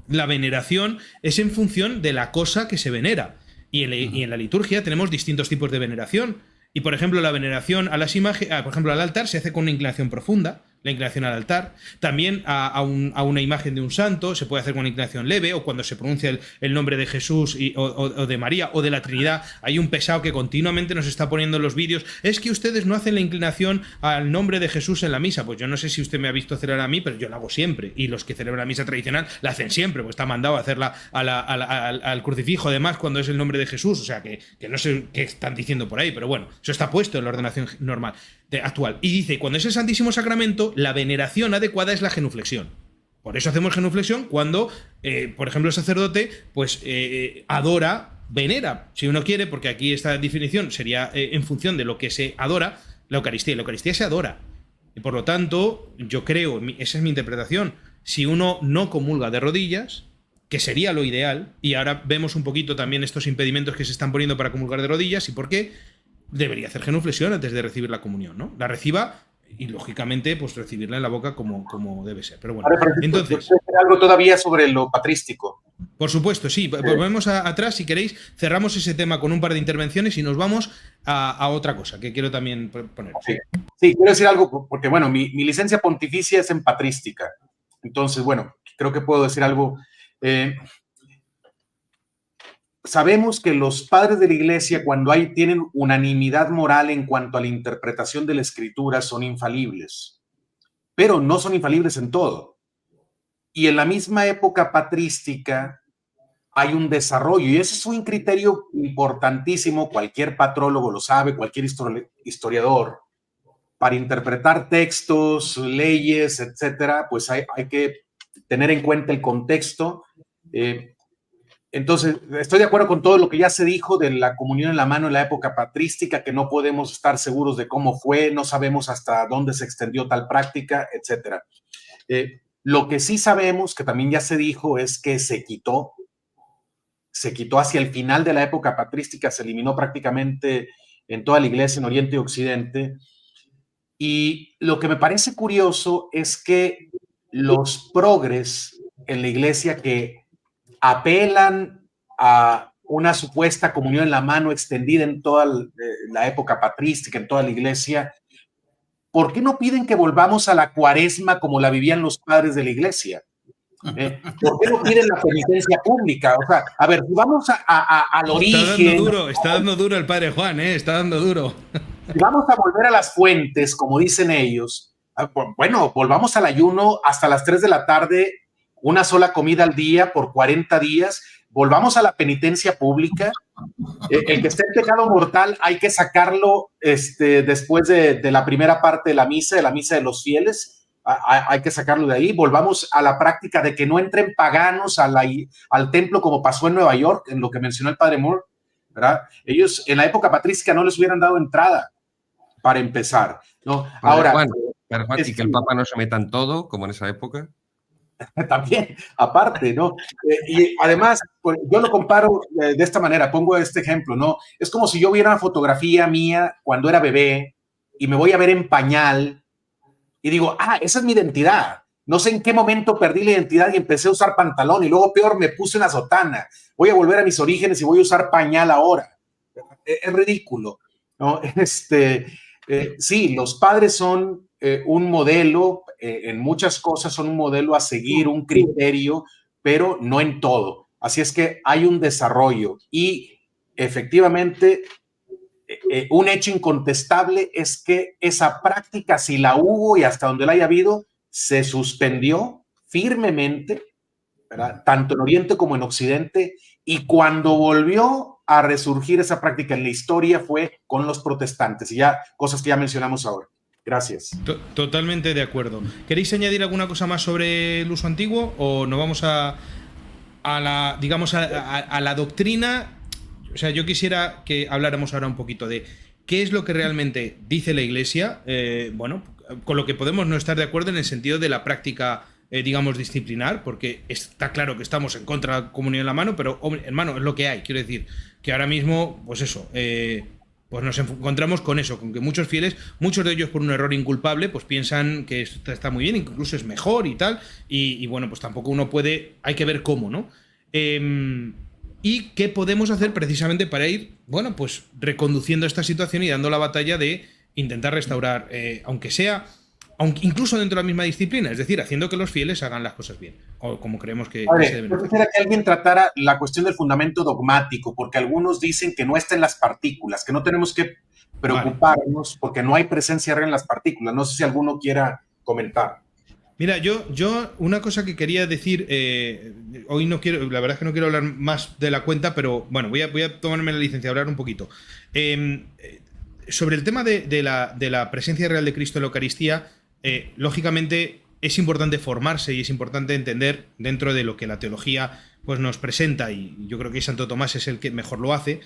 La veneración es en función de la cosa que se venera. Y en la liturgia tenemos distintos tipos de veneración. Y, por ejemplo, la veneración a las imágenes, por ejemplo, al altar se hace con una inclinación profunda, la inclinación al altar. También a una imagen de un santo se puede hacer con una inclinación leve, o cuando se pronuncia el nombre de Jesús o de María o de la Trinidad. Hay un pesado que continuamente nos está poniendo en los vídeos, es que ustedes no hacen la inclinación al nombre de Jesús en la misa. Pues yo no sé si usted me ha visto celebrar a mí, pero yo la hago siempre. Y los que celebran la misa tradicional la hacen siempre, pues está mandado a hacerla al crucifijo, además, cuando es el nombre de Jesús. O sea, que no sé qué están diciendo por ahí, pero bueno, eso está puesto en la ordenación normal actual. Y dice, cuando es el Santísimo Sacramento, la veneración adecuada es la genuflexión. Por eso hacemos genuflexión cuando, por ejemplo, el sacerdote pues adora, venera, si uno quiere, porque aquí esta definición sería en función de lo que se adora, la Eucaristía. La Eucaristía se adora. Y por lo tanto, yo creo, esa es mi interpretación, si uno no comulga de rodillas, que sería lo ideal, y ahora vemos un poquito también estos impedimentos que se están poniendo para comulgar de rodillas y por qué, debería hacer genuflexión antes de recibir la comunión, ¿no? La reciba y, lógicamente, pues recibirla en la boca como debe ser. Pero bueno, entonces... algo todavía sobre lo patrístico. Por supuesto, sí. Volvemos atrás, si queréis, cerramos ese tema con un par de intervenciones y nos vamos a otra cosa que quiero también poner. Sí, quiero decir algo, porque, bueno, mi licencia pontificia es en patrística. Entonces, bueno, creo que puedo decir algo... Sabemos que los padres de la Iglesia, cuando tienen unanimidad moral en cuanto a la interpretación de la Escritura, son infalibles, pero no son infalibles en todo. Y en la misma época patrística hay un desarrollo, y ese es un criterio importantísimo, cualquier patrólogo lo sabe, cualquier historiador. Para interpretar textos, leyes, etcétera, pues hay que tener en cuenta el contexto. Entonces, estoy de acuerdo con todo lo que ya se dijo de la comunión en la mano en la época patrística, que no podemos estar seguros de cómo fue, no sabemos hasta dónde se extendió tal práctica, etc. Lo que sí sabemos, que también ya se dijo, es que se quitó hacia el final de la época patrística, se eliminó prácticamente en toda la iglesia, en Oriente y Occidente. Y lo que me parece curioso es que los progres en la iglesia que apelan a una supuesta comunión en la mano extendida en toda la época patrística, en toda la iglesia, ¿por qué no piden que volvamos a la cuaresma como la vivían los padres de la iglesia? ¿Por qué no piden la penitencia pública? O sea, a ver, si vamos al origen... Está dando duro el padre Juan, está dando duro. Si vamos a volver a las fuentes, como dicen ellos, bueno, volvamos al ayuno hasta las 3 de la tarde, una sola comida al día por 40 días, volvamos a la penitencia pública. El que esté en pecado mortal hay que sacarlo después de la primera parte de la misa de los fieles, hay que sacarlo de ahí. Volvamos a la práctica de que no entren paganos al templo como pasó en Nueva York, en lo que mencionó el padre Moore, ¿verdad? Ellos en la época patrística no les hubieran dado entrada para empezar, ¿no? Ahora, Juan, y que el Papa no se meta en todo, como en esa época. También, aparte, ¿no? Y además, pues, yo lo comparo de esta manera, pongo este ejemplo, ¿no? Es como si yo viera una fotografía mía cuando era bebé y me voy a ver en pañal y digo, esa es mi identidad. No sé en qué momento perdí la identidad y empecé a usar pantalón y luego peor me puse una sotana. Voy a volver a mis orígenes y voy a usar pañal ahora. Es ridículo, ¿no? Sí, los padres son un modelo, en muchas cosas son un modelo a seguir, un criterio, pero no en todo. Así es que hay un desarrollo y efectivamente un hecho incontestable es que esa práctica, si la hubo y hasta donde la haya habido, se suspendió firmemente, ¿verdad? Tanto en Oriente como en Occidente, y cuando volvió a resurgir esa práctica en la historia fue con los protestantes, y ya cosas que ya mencionamos ahora. Gracias. Totalmente de acuerdo. ¿Queréis añadir alguna cosa más sobre el uso antiguo o nos vamos a la, digamos, a la doctrina? O sea, yo quisiera que habláramos ahora un poquito de qué es lo que realmente dice la Iglesia, bueno, con lo que podemos no estar de acuerdo en el sentido de la práctica digamos, disciplinar, porque está claro que estamos en contra de la comunión en la mano, pero, hombre, hermano, es lo que hay. Quiero decir que ahora mismo, pues eso, pues nos encontramos con eso, con que muchos fieles, muchos de ellos por un error inculpable, pues piensan que esto está muy bien, incluso es mejor y tal, y bueno, pues tampoco uno puede, hay que ver cómo, ¿no? ¿Y qué podemos hacer precisamente para ir, bueno, pues reconduciendo esta situación y dando la batalla de intentar restaurar, aunque sea, incluso dentro de la misma disciplina, es decir, haciendo que los fieles hagan las cosas bien, o como creemos que se deben yo hacer? quisiera que alguien tratara la cuestión del fundamento dogmático, porque algunos dicen que no está en las partículas, que no tenemos que preocuparnos porque no hay presencia real en las partículas. No sé si alguno quiera comentar. Mira, yo una cosa que quería decir, hoy no quiero, la verdad es que no quiero hablar más de la cuenta, pero bueno, voy a tomarme la licencia de hablar un poquito. Sobre el tema de la presencia real de Cristo en la Eucaristía, lógicamente es importante formarse y es importante entender dentro de lo que la teología pues, nos presenta, y yo creo que Santo Tomás es el que mejor lo hace,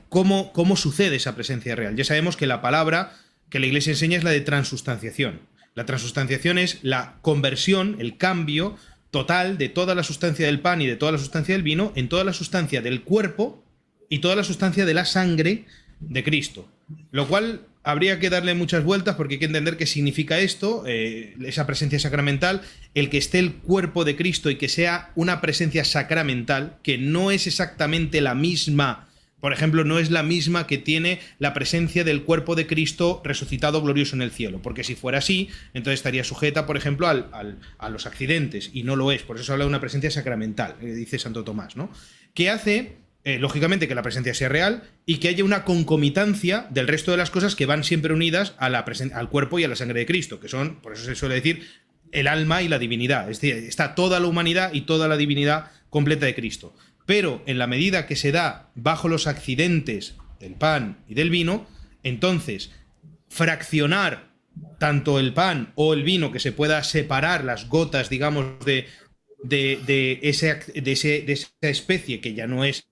cómo sucede esa presencia real. Ya sabemos que la palabra que la Iglesia enseña es la de transustanciación. La transustanciación es la conversión, el cambio total de toda la sustancia del pan y de toda la sustancia del vino en toda la sustancia del cuerpo y toda la sustancia de la sangre de Cristo. Lo cual habría que darle muchas vueltas porque hay que entender qué significa esto, esa presencia sacramental, el que esté el cuerpo de Cristo y que sea una presencia sacramental, que no es exactamente la misma. Por ejemplo, no es la misma que tiene la presencia del cuerpo de Cristo resucitado glorioso en el cielo, porque si fuera así, entonces estaría sujeta, por ejemplo, a los accidentes, y no lo es. Por eso se habla de una presencia sacramental, dice Santo Tomás, ¿no? Que hace, lógicamente, que la presencia sea real y que haya una concomitancia del resto de las cosas que van siempre unidas a al cuerpo y a la sangre de Cristo, que son, por eso se suele decir, el alma y la divinidad. Es decir, está toda la humanidad y toda la divinidad completa de Cristo. Pero en la medida que se da bajo los accidentes del pan y del vino, entonces fraccionar tanto el pan o el vino, que se pueda separar las gotas, digamos, de esa especie que ya no es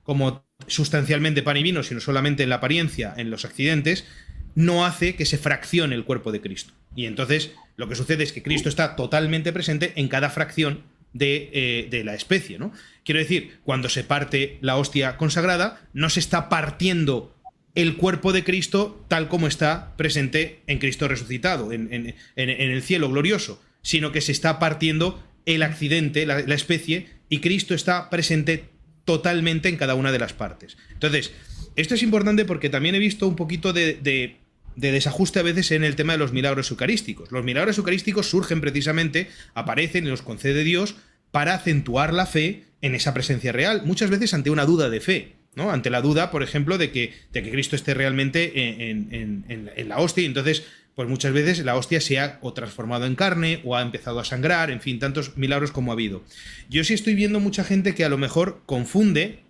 como sustancialmente pan y vino, sino solamente en la apariencia, en los accidentes, no hace que se fraccione el cuerpo de Cristo. Y entonces lo que sucede es que Cristo está totalmente presente en cada fracción de la especie, ¿no? Quiero decir, cuando se parte la hostia consagrada, no se está partiendo el cuerpo de Cristo tal como está presente en Cristo resucitado, en el cielo glorioso, sino que se está partiendo el accidente, la especie, y Cristo está presente totalmente en cada una de las partes. Entonces, esto es importante porque también he visto un poquito de desajuste a veces en el tema de los milagros eucarísticos. Los milagros eucarísticos surgen precisamente, aparecen y los concede Dios para acentuar la fe en esa presencia real, muchas veces ante una duda de fe, ¿no? Ante la duda, por ejemplo, de que Cristo esté realmente en la hostia, y entonces, pues muchas veces la hostia se ha o transformado en carne o ha empezado a sangrar, en fin, tantos milagros como ha habido. Yo sí estoy viendo mucha gente que a lo mejor confunde,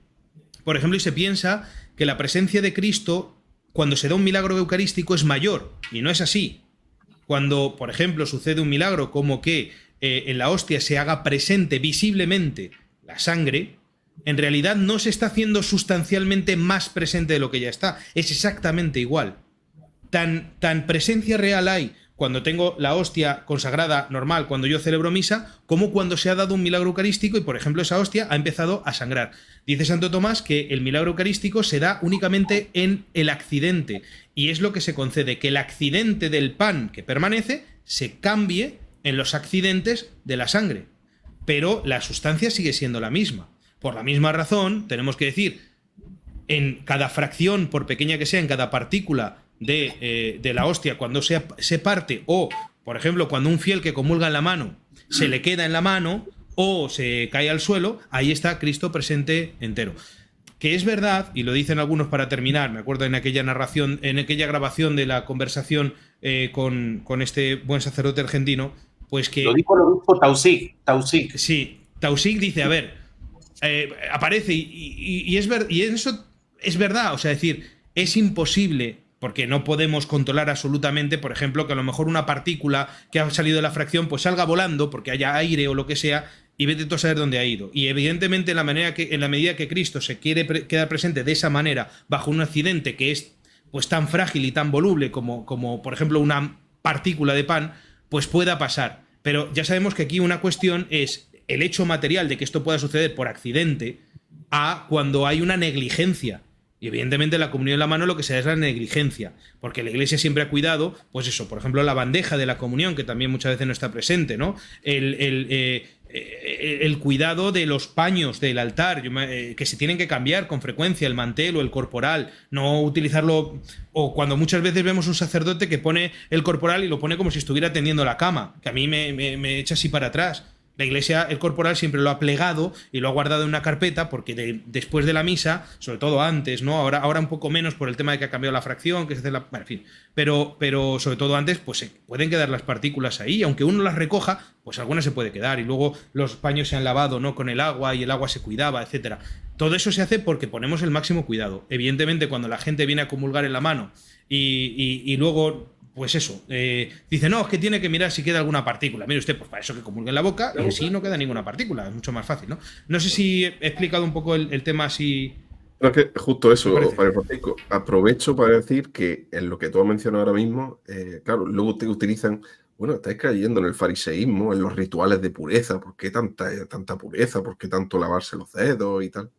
por ejemplo, y se piensa que la presencia de Cristo, cuando se da un milagro eucarístico, es mayor, y no es así. Cuando, por ejemplo, sucede un milagro como que en la hostia se haga presente visiblemente la sangre, en realidad no se está haciendo sustancialmente más presente de lo que ya está, es exactamente igual. Tan presencia real hay cuando tengo la hostia consagrada normal, cuando yo celebro misa, como cuando se ha dado un milagro eucarístico y, por ejemplo, esa hostia ha empezado a sangrar. Dice Santo Tomás que el milagro eucarístico se da únicamente en el accidente, y es lo que se concede, que el accidente del pan que permanece se cambie en los accidentes de la sangre, pero la sustancia sigue siendo la misma. Por la misma razón, tenemos que decir, en cada fracción, por pequeña que sea, en cada partícula de la hostia, cuando se parte, o, por ejemplo, cuando un fiel que comulga en la mano se le queda en la mano o se cae al suelo, ahí está Cristo presente entero. Que es verdad, y lo dicen algunos para terminar, me acuerdo en aquella narración, en aquella grabación de la conversación con este buen sacerdote argentino, pues que... Lo dijo el obispo Tausig. Sí, Tausig dice, a ver, aparece y eso es verdad, o sea, es decir, es imposible, porque no podemos controlar absolutamente, por ejemplo, que a lo mejor una partícula que ha salido de la fracción pues salga volando porque haya aire o lo que sea, y vete tú a saber dónde ha ido. Y evidentemente en la medida que Cristo se quiere quedar presente de esa manera bajo un accidente que es pues tan frágil y tan voluble como por ejemplo una partícula de pan, pues pueda pasar. Pero ya sabemos que aquí una cuestión es el hecho material de que esto pueda suceder por accidente a cuando hay una negligencia. Y evidentemente la comunión en la mano lo que se da es la negligencia, porque la Iglesia siempre ha cuidado, pues eso, por ejemplo, la bandeja de la comunión, que también muchas veces no está presente, ¿no? El cuidado de los paños del altar, que se tienen que cambiar con frecuencia, el mantel o el corporal, no utilizarlo, o cuando muchas veces vemos un sacerdote que pone el corporal y lo pone como si estuviera tendiendo la cama, que a mí me echa así para atrás. La Iglesia, el corporal, siempre lo ha plegado y lo ha guardado en una carpeta porque después de la misa, sobre todo antes, ¿no? Ahora un poco menos por el tema de que ha cambiado la fracción, que se hace la... Bueno, en fin. Pero sobre todo antes, pues se pueden quedar las partículas ahí. Y aunque uno las recoja, pues algunas se puede quedar. Y luego los paños se han lavado, ¿no? Con el agua y el agua se cuidaba, etcétera. Todo eso se hace porque ponemos el máximo cuidado. Evidentemente, cuando la gente viene a comulgar en la mano y luego... Pues eso, dice, no, es que tiene que mirar si queda alguna partícula. Mire usted, pues para eso que comulgue en la boca y así no queda ninguna partícula, es mucho más fácil, ¿no? No sé si he explicado un poco el tema así. No, es que justo eso, Padre Francisco. Aprovecho para decir que en lo que tú has mencionado ahora mismo, claro, luego ustedes utilizan, bueno, estáis cayendo en el fariseísmo, en los rituales de pureza, ¿por qué tanta pureza? ¿Por qué tanto lavarse los dedos y tal?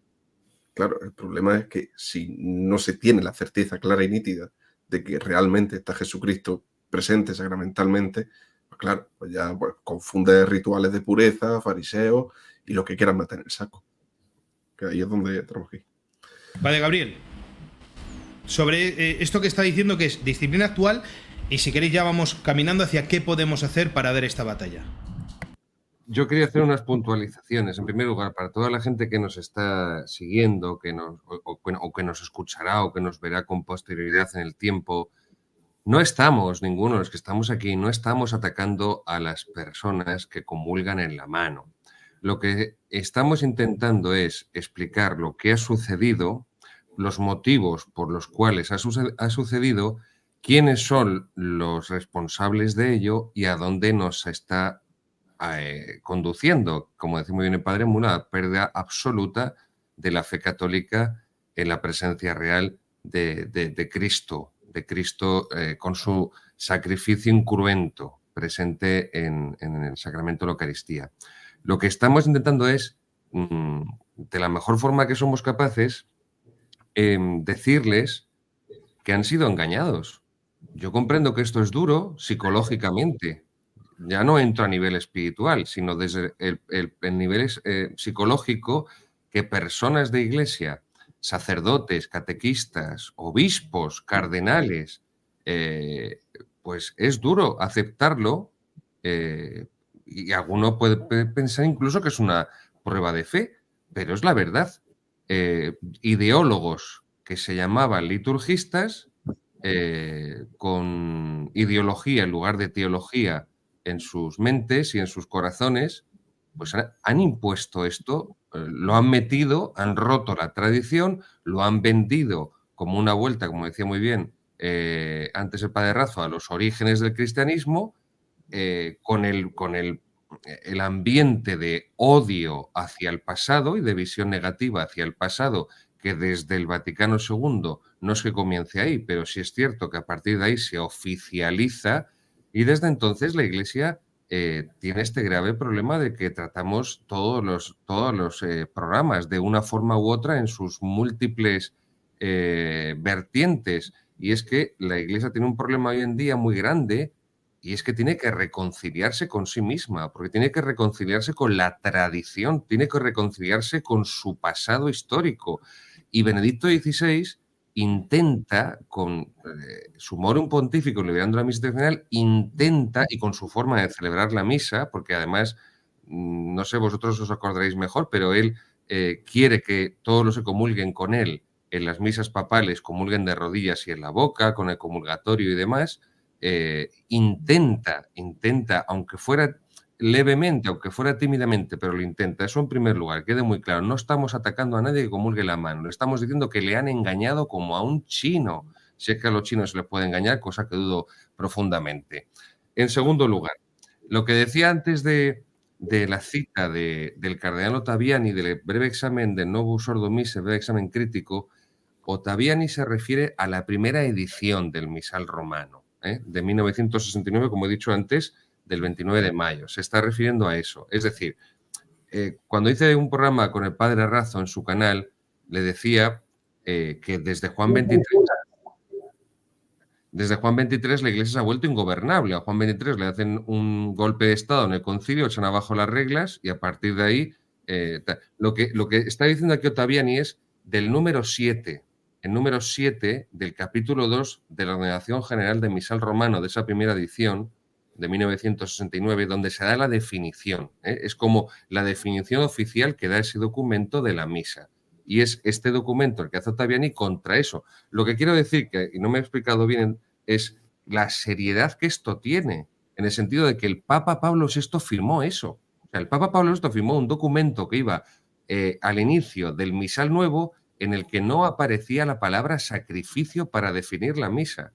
Claro, el problema es que si no se tiene la certeza clara y nítida de que realmente está Jesucristo presente sacramentalmente, pues claro, pues ya confunde rituales de pureza, fariseos y lo que quieran meter en el saco. Que ahí es donde tenemos que ir. Vale, Gabriel. Sobre esto que está diciendo que es disciplina actual, y si queréis ya vamos caminando hacia qué podemos hacer para dar esta batalla. Yo quería hacer unas puntualizaciones. En primer lugar, para toda la gente que nos está siguiendo, o que nos escuchará o que nos verá con posterioridad en el tiempo, no estamos, ninguno de los que estamos aquí, no estamos atacando a las personas que comulgan en la mano. Lo que estamos intentando es explicar lo que ha sucedido, los motivos por los cuales ha sucedido, quiénes son los responsables de ello y a dónde nos está conduciendo, como decía muy bien el padre, una pérdida absoluta de la fe católica en la presencia real de Cristo, con su sacrificio incruento presente en el sacramento de la Eucaristía. Lo que estamos intentando es, de la mejor forma que somos capaces, decirles que han sido engañados. Yo comprendo que esto es duro psicológicamente. Ya no entro a nivel espiritual, sino desde el nivel psicológico, que personas de iglesia, sacerdotes, catequistas, obispos, cardenales, pues es duro aceptarlo, y alguno puede pensar incluso que es una prueba de fe, pero es la verdad. Ideólogos que se llamaban liturgistas, con ideología en lugar de teología en sus mentes y en sus corazones, pues han impuesto esto, lo han metido, han roto la tradición, lo han vendido como una vuelta, como decía muy bien antes el padre Razo, a los orígenes del cristianismo, con el ambiente de odio hacia el pasado y de visión negativa hacia el pasado, que desde el Vaticano II no es que comience ahí, pero sí es cierto que a partir de ahí se oficializa. Y desde entonces la Iglesia tiene este grave problema de que tratamos todos los programas de una forma u otra en sus múltiples vertientes. Y es que la Iglesia tiene un problema hoy en día muy grande, y es que tiene que reconciliarse con sí misma, porque tiene que reconciliarse con la tradición, tiene que reconciliarse con su pasado histórico. Y Benedicto XVI intenta, con su morum pontificum liberando la misa tradicional, intenta, y con su forma de celebrar la misa, porque además, no sé, vosotros os acordaréis mejor, pero él quiere que todos los que comulguen con él en las misas papales comulguen de rodillas y en la boca, con el comulgatorio y demás. Intenta, aunque fuera levemente, aunque fuera tímidamente, pero lo intenta. Eso en primer lugar, quede muy claro. No estamos atacando a nadie que comulgue la mano. Le estamos diciendo que le han engañado como a un chino. Si es que a los chinos se les puede engañar, cosa que dudo profundamente. En segundo lugar, lo que decía antes de la cita del cardenal Ottaviani, del breve examen del Novus Ordo Missae, breve examen crítico, Ottaviani se refiere a la primera edición del misal romano, de 1969, como he dicho antes, del 29 de mayo. Se está refiriendo a eso. Es decir, cuando hice un programa con el padre Arrazo en su canal, le decía que desde Juan XXIII la Iglesia se ha vuelto ingobernable. A Juan XXIII le hacen un golpe de Estado en el concilio, echan abajo las reglas y a partir de ahí lo que está diciendo aquí Ottaviani es del número 7, el número 7 del capítulo 2 de la Ordenación General de Misal Romano, de esa primera edición de 1969, donde se da la definición. Es como la definición oficial que da ese documento de la misa. Y es este documento el que hace Ottaviani contra eso. Lo que quiero decir, y no me he explicado bien, es la seriedad que esto tiene, en el sentido de que el Papa Pablo VI firmó eso. O sea, el Papa Pablo VI firmó un documento que iba al inicio del misal nuevo en el que no aparecía la palabra sacrificio para definir la misa.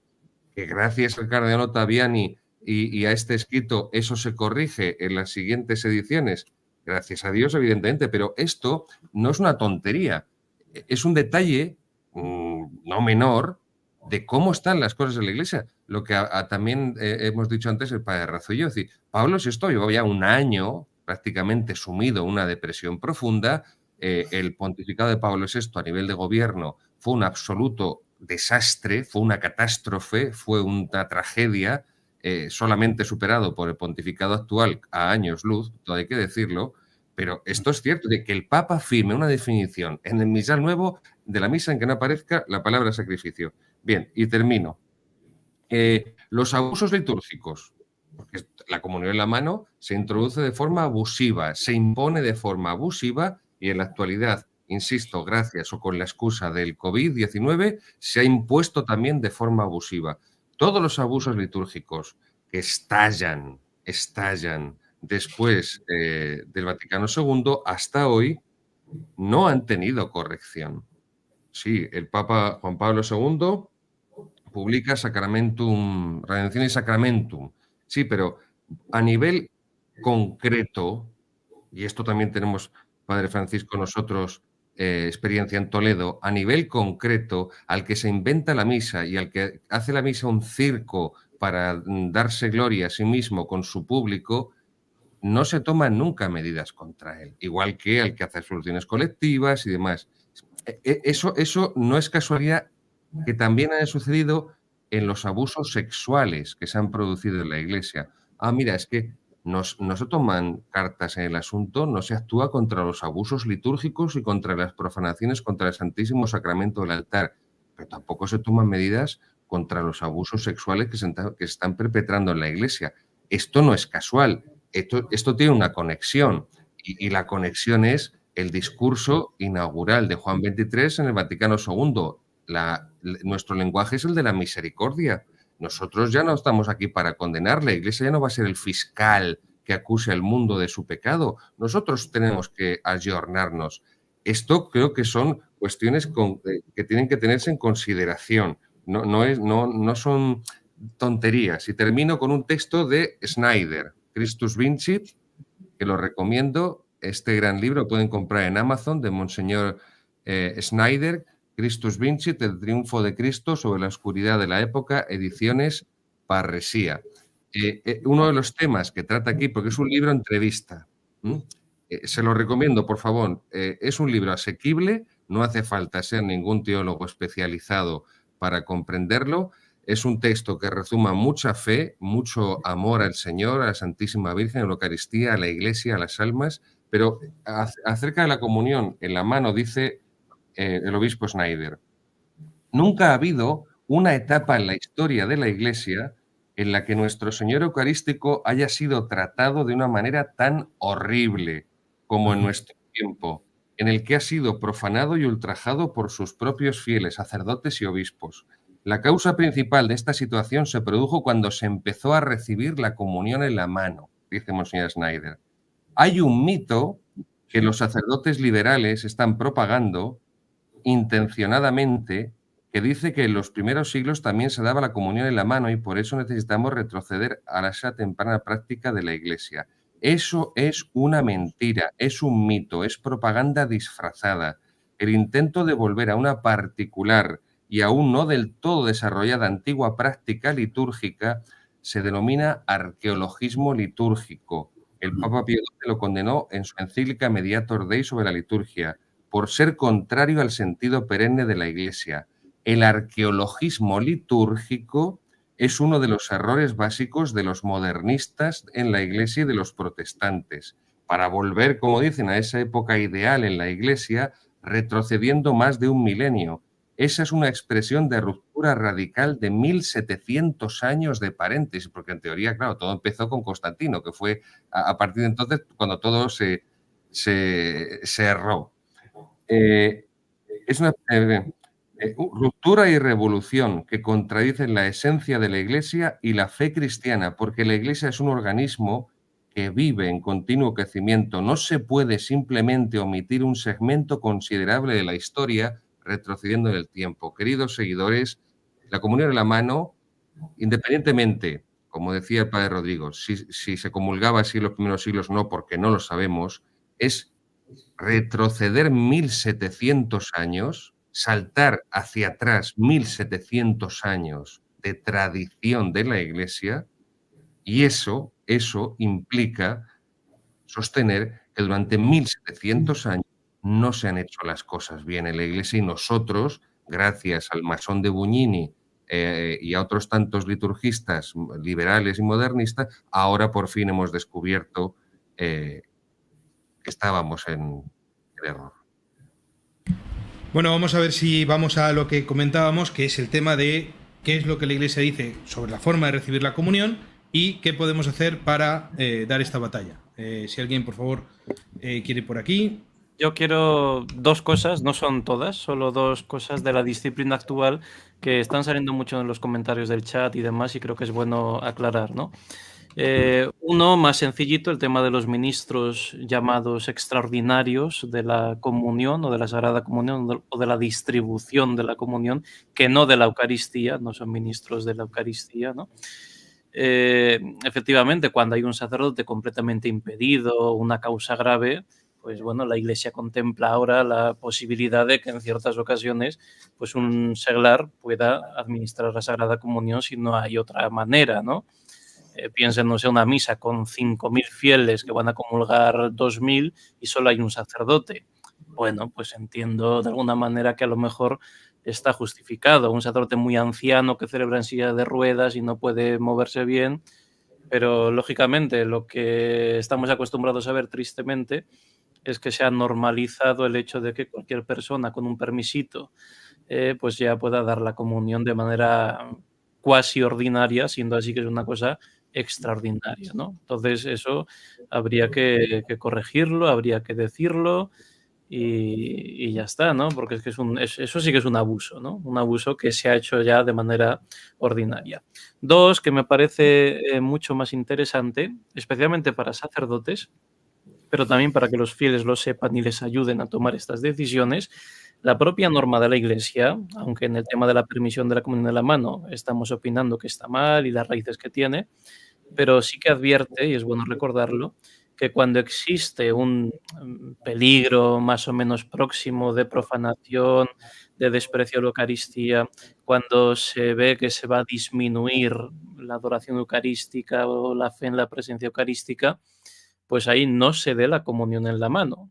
Que gracias al cardenal Ottaviani y a este escrito eso se corrige en las siguientes ediciones. Gracias a Dios, evidentemente, pero esto no es una tontería. Es un detalle no menor de cómo están las cosas en la Iglesia. Lo que también hemos dicho antes el padre Arrazo y yo. Es decir, Pablo VI llevaba ya un año prácticamente sumido en una depresión profunda. El pontificado de Pablo VI a nivel de gobierno fue un absoluto desastre, fue una catástrofe, fue una tragedia, solamente superado por el pontificado actual a años luz, todo hay que decirlo, pero esto es cierto, de que el Papa firme una definición en el misal nuevo de la misa en que no aparezca la palabra sacrificio. Bien, y termino. Los abusos litúrgicos, porque la comunión en la mano se introduce de forma abusiva, se impone de forma abusiva y en la actualidad, insisto, gracias o con la excusa del COVID-19, se ha impuesto también de forma abusiva. Todos los abusos litúrgicos que estallan después del Vaticano II hasta hoy no han tenido corrección. Sí, el Papa Juan Pablo II publica Sacramentum, Redención y Sacramentum. Sí, pero a nivel concreto, y esto también tenemos, Padre Francisco, nosotros experiencia en Toledo, a nivel concreto, al que se inventa la misa y al que hace la misa un circo para darse gloria a sí mismo con su público, no se toman nunca medidas contra él, igual que al que hace soluciones colectivas y demás. Eso no es casualidad que también ha sucedido en los abusos sexuales que se han producido en la Iglesia. Mira, es que no se toman cartas en el asunto, no se actúa contra los abusos litúrgicos y contra las profanaciones contra el Santísimo Sacramento del altar, pero tampoco se toman medidas contra los abusos sexuales que se están perpetrando en la Iglesia. Esto no es casual, esto tiene una conexión y la conexión es el discurso inaugural de Juan XXIII en el Vaticano II. Nuestro lenguaje es el de la misericordia. Nosotros ya no estamos aquí para condenar. La Iglesia ya no va a ser el fiscal que acuse al mundo de su pecado. Nosotros tenemos que ayornarnos. Esto creo que son cuestiones que tienen que tenerse en consideración. No son tonterías. Y termino con un texto de Schneider, Christus Vincit, que lo recomiendo. Este gran libro lo pueden comprar en Amazon, de Monseñor Schneider, Christus Vincit, el triunfo de Cristo sobre la oscuridad de la época, ediciones Parresía. Uno de los temas que trata aquí, porque es un libro entrevista, se lo recomiendo, por favor. Es un libro asequible, no hace falta ser ningún teólogo especializado para comprenderlo. Es un texto que rezuma mucha fe, mucho amor al Señor, a la Santísima Virgen, a la Eucaristía, a la Iglesia, a las almas, pero acerca de la comunión en la mano dice el obispo Schneider: nunca ha habido una etapa en la historia de la Iglesia en la que nuestro Señor Eucarístico haya sido tratado de una manera tan horrible como en nuestro tiempo, en el que ha sido profanado y ultrajado por sus propios fieles, sacerdotes y obispos. La causa principal de esta situación se produjo cuando se empezó a recibir la comunión en la mano, dice Monseñor Schneider. Hay un mito que los sacerdotes liberales están propagando intencionadamente, que dice que en los primeros siglos también se daba la comunión en la mano y por eso necesitamos retroceder a esa temprana práctica de la Iglesia. Eso es una mentira, es un mito, es propaganda disfrazada. El intento de volver a una particular y aún no del todo desarrollada antigua práctica litúrgica se denomina arqueologismo litúrgico. El Papa Pío XII lo condenó en su encíclica Mediator Dei sobre la liturgia, por ser contrario al sentido perenne de la Iglesia. El arqueologismo litúrgico es uno de los errores básicos de los modernistas en la Iglesia y de los protestantes, para volver, como dicen, a esa época ideal en la Iglesia, retrocediendo más de un milenio. Esa es una expresión de ruptura radical de 1700 años de paréntesis, porque en teoría, claro, todo empezó con Constantino, que fue a partir de entonces cuando todo se erró. Es una ruptura y revolución que contradicen la esencia de la Iglesia y la fe cristiana, porque la Iglesia es un organismo que vive en continuo crecimiento. No se puede simplemente omitir un segmento considerable de la historia retrocediendo en el tiempo. Queridos seguidores, la comunión en la mano, independientemente, como decía el padre Rodrigo, si se comulgaba así en los primeros siglos, no, porque no lo sabemos, es retroceder 1700 años, saltar hacia atrás 1700 años de tradición de la Iglesia, y eso implica sostener que durante 1700 años no se han hecho las cosas bien en la Iglesia, y nosotros, gracias al masón de Buñini y a otros tantos liturgistas liberales y modernistas, ahora por fin hemos descubierto que estábamos en el error. Bueno, vamos a ver si vamos a lo que comentábamos, que es el tema de qué es lo que la Iglesia dice sobre la forma de recibir la comunión y qué podemos hacer para dar esta batalla. Si alguien, por favor, quiere ir por aquí. Yo quiero dos cosas, no son todas, solo dos cosas de la disciplina actual que están saliendo mucho en los comentarios del chat y demás, y creo que es bueno aclarar, ¿no? Uno más sencillito, el tema de los ministros llamados extraordinarios de la comunión o de la Sagrada Comunión o de la distribución de la comunión, que no de la Eucaristía, no son ministros de la Eucaristía, ¿no? Efectivamente, cuando hay un sacerdote completamente impedido, una causa grave, pues bueno, la Iglesia contempla ahora la posibilidad de que en ciertas ocasiones pues un seglar pueda administrar la Sagrada Comunión si no hay otra manera, ¿no? Piensen, no sé, una misa con 5.000 fieles que van a comulgar 2.000 y solo hay un sacerdote. Bueno, pues entiendo de alguna manera que a lo mejor está justificado. Un sacerdote muy anciano que celebra en silla de ruedas y no puede moverse bien, pero lógicamente lo que estamos acostumbrados a ver tristemente es que se ha normalizado el hecho de que cualquier persona con un permisito pues ya pueda dar la comunión de manera cuasi ordinaria, siendo así que es una cosa extraordinaria, ¿no? Entonces eso habría que corregirlo, habría que decirlo y ya está, ¿no? Porque es que eso sí que es un abuso, ¿no? Un abuso que se ha hecho ya de manera ordinaria. Dos, que me parece mucho más interesante, especialmente para sacerdotes, pero también para que los fieles lo sepan y les ayuden a tomar estas decisiones, la propia norma de la Iglesia, aunque en el tema de la permisión de la comunión de la mano estamos opinando que está mal y las raíces que tiene, pero sí que advierte, y es bueno recordarlo, que cuando existe un peligro más o menos próximo de profanación, de desprecio a la Eucaristía, cuando se ve que se va a disminuir la adoración eucarística o la fe en la presencia eucarística, pues ahí no se dé la comunión en la mano.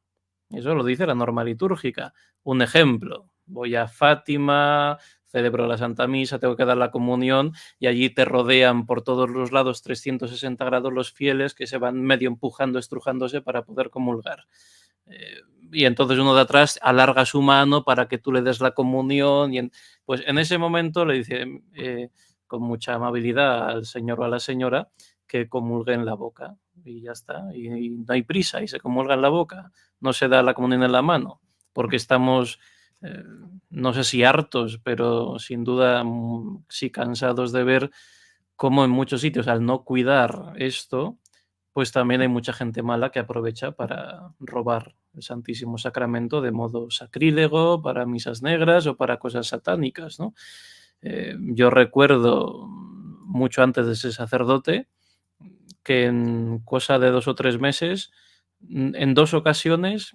Eso lo dice la norma litúrgica. Un ejemplo, voy a Fátima, celebro la Santa Misa, tengo que dar la comunión y allí te rodean por todos los lados 360 grados los fieles que se van medio empujando, estrujándose para poder comulgar. Y entonces uno de atrás alarga su mano para que tú le des la comunión y pues en ese momento le dice con mucha amabilidad al señor o a la señora que comulgue en la boca y ya está, y no hay prisa y se comulga en la boca, no se da la comunión en la mano, porque estamos, no sé si hartos, pero sin duda sí cansados de ver cómo en muchos sitios al no cuidar esto, pues también hay mucha gente mala que aprovecha para robar el Santísimo Sacramento de modo sacrílego, para misas negras o para cosas satánicas, ¿no? Yo recuerdo mucho antes de ser sacerdote que en cosa de 2 o 3 meses, en 2 ocasiones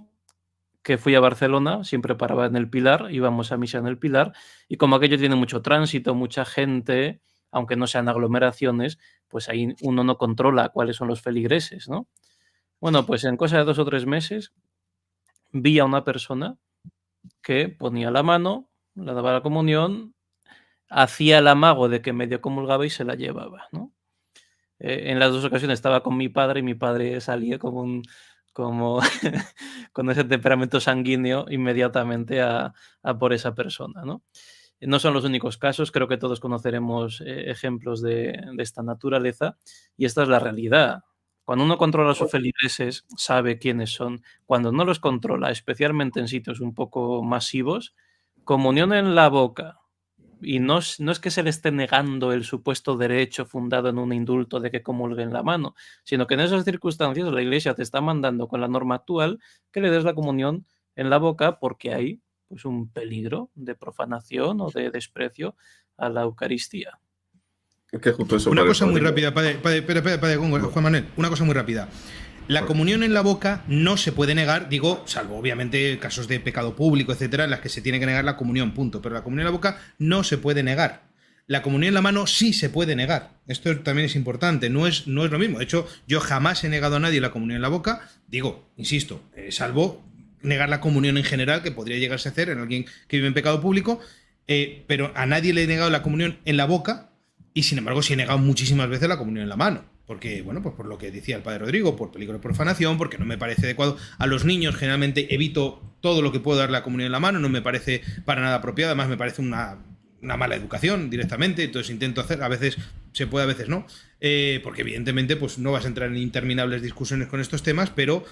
que fui a Barcelona, siempre paraba en el Pilar, íbamos a misa en el Pilar, y como aquello tiene mucho tránsito, mucha gente, aunque no sean aglomeraciones, pues ahí uno no controla cuáles son los feligreses, ¿no? Bueno, pues en cosa de 2 o 3 meses vi a una persona que ponía la mano, le daba la comunión, hacía el amago de que medio comulgaba y se la llevaba, ¿no? En las 2 ocasiones estaba con mi padre y mi padre salía como con ese temperamento sanguíneo inmediatamente a por esa persona, ¿no? No son los únicos casos, creo que todos conoceremos ejemplos de esta naturaleza, y esta es la realidad. Cuando uno controla a sus feligreses, sabe quiénes son. Cuando no los controla, especialmente en sitios un poco masivos, comunión en la boca, y no es que se le esté negando el supuesto derecho fundado en un indulto de que comulguen la mano, sino que en esas circunstancias la Iglesia te está mandando con la norma actual que le des la comunión en la boca, porque hay pues un peligro de profanación o de desprecio a la Eucaristía. Es que justo eso. Una cosa muy rápida, padre Juan Manuel, una cosa muy rápida. La comunión en la boca no se puede negar, digo, salvo obviamente casos de pecado público, etcétera, en las que se tiene que negar la comunión, punto. Pero la comunión en la boca no se puede negar. La comunión en la mano sí se puede negar. Esto también es importante, no es lo mismo. De hecho, yo jamás he negado a nadie la comunión en la boca, digo, insisto, salvo negar la comunión en general, que podría llegarse a hacer en alguien que vive en pecado público, pero a nadie le he negado la comunión en la boca, y sin embargo sí he negado muchísimas veces la comunión en la mano. Porque, bueno, pues por lo que decía el padre Rodrigo, por peligro de profanación, porque no me parece adecuado. A los niños generalmente evito todo lo que puedo darle la comunión en la mano, no me parece para nada apropiado, además me parece una mala educación directamente, entonces intento hacer, a veces se puede, a veces no, porque evidentemente pues no vas a entrar en interminables discusiones con estos temas, pero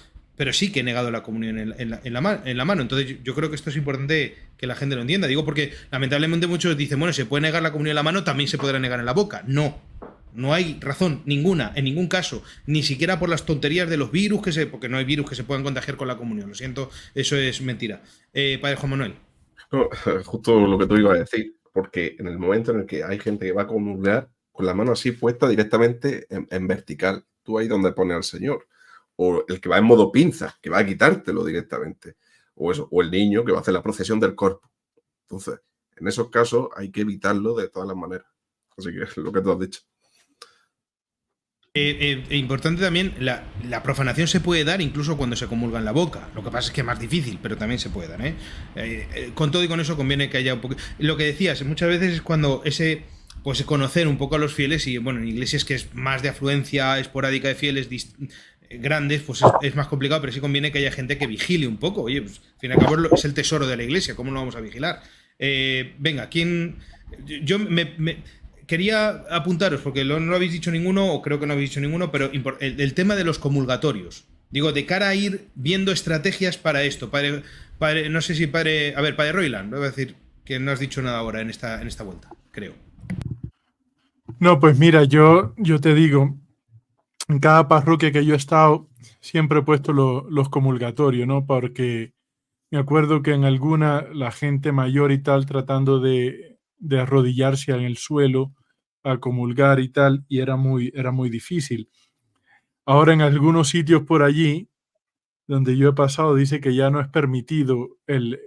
sí que he negado la comunión en la mano. Entonces yo creo que esto es importante que la gente lo entienda. Digo porque lamentablemente muchos dicen, bueno, se puede negar la comunión en la mano, también se podrá negar en la boca. No hay razón ninguna, en ningún caso, ni siquiera por las tonterías de los virus, porque no hay virus que se puedan contagiar con la comunión. Lo siento, eso es mentira. Padre Juan Manuel. No, justo lo que tú ibas a decir, porque en el momento en el que hay gente que va a comulgar con la mano así puesta directamente en vertical, tú ahí donde pone al Señor, o el que va en modo pinza, que va a quitártelo directamente, o el niño que va a hacer la procesión del cuerpo. Entonces, en esos casos hay que evitarlo de todas las maneras. Así que es lo que tú has dicho. Importante también, la profanación se puede dar incluso cuando se comulga en la boca. Lo que pasa es que es más difícil, pero también se puede dar, con todo y con eso conviene que haya un poco. Lo que decías, muchas veces es cuando pues conocer un poco a los fieles, y bueno, en iglesias que es más de afluencia esporádica de fieles grandes, pues es más complicado, pero sí conviene que haya gente que vigile un poco. Oye, pues al fin y al cabo es el tesoro de la iglesia, ¿cómo lo vamos a vigilar? Venga, ¿quién? Yo quería apuntaros, porque no lo habéis dicho ninguno, o creo que no habéis dicho ninguno, pero el tema de los comulgatorios. Digo, de cara a ir viendo estrategias para esto. Padre, no sé si padre Royland, voy a decir que no has dicho nada ahora en esta vuelta, creo. No, pues mira, yo te digo, en cada parroquia que yo he estado, siempre he puesto los comulgatorios, ¿no? Porque me acuerdo que en alguna, la gente mayor y tal, tratando de arrodillarse en el suelo a comulgar y tal, y era muy difícil. Ahora en algunos sitios por allí, donde yo he pasado, dice que ya no es permitido el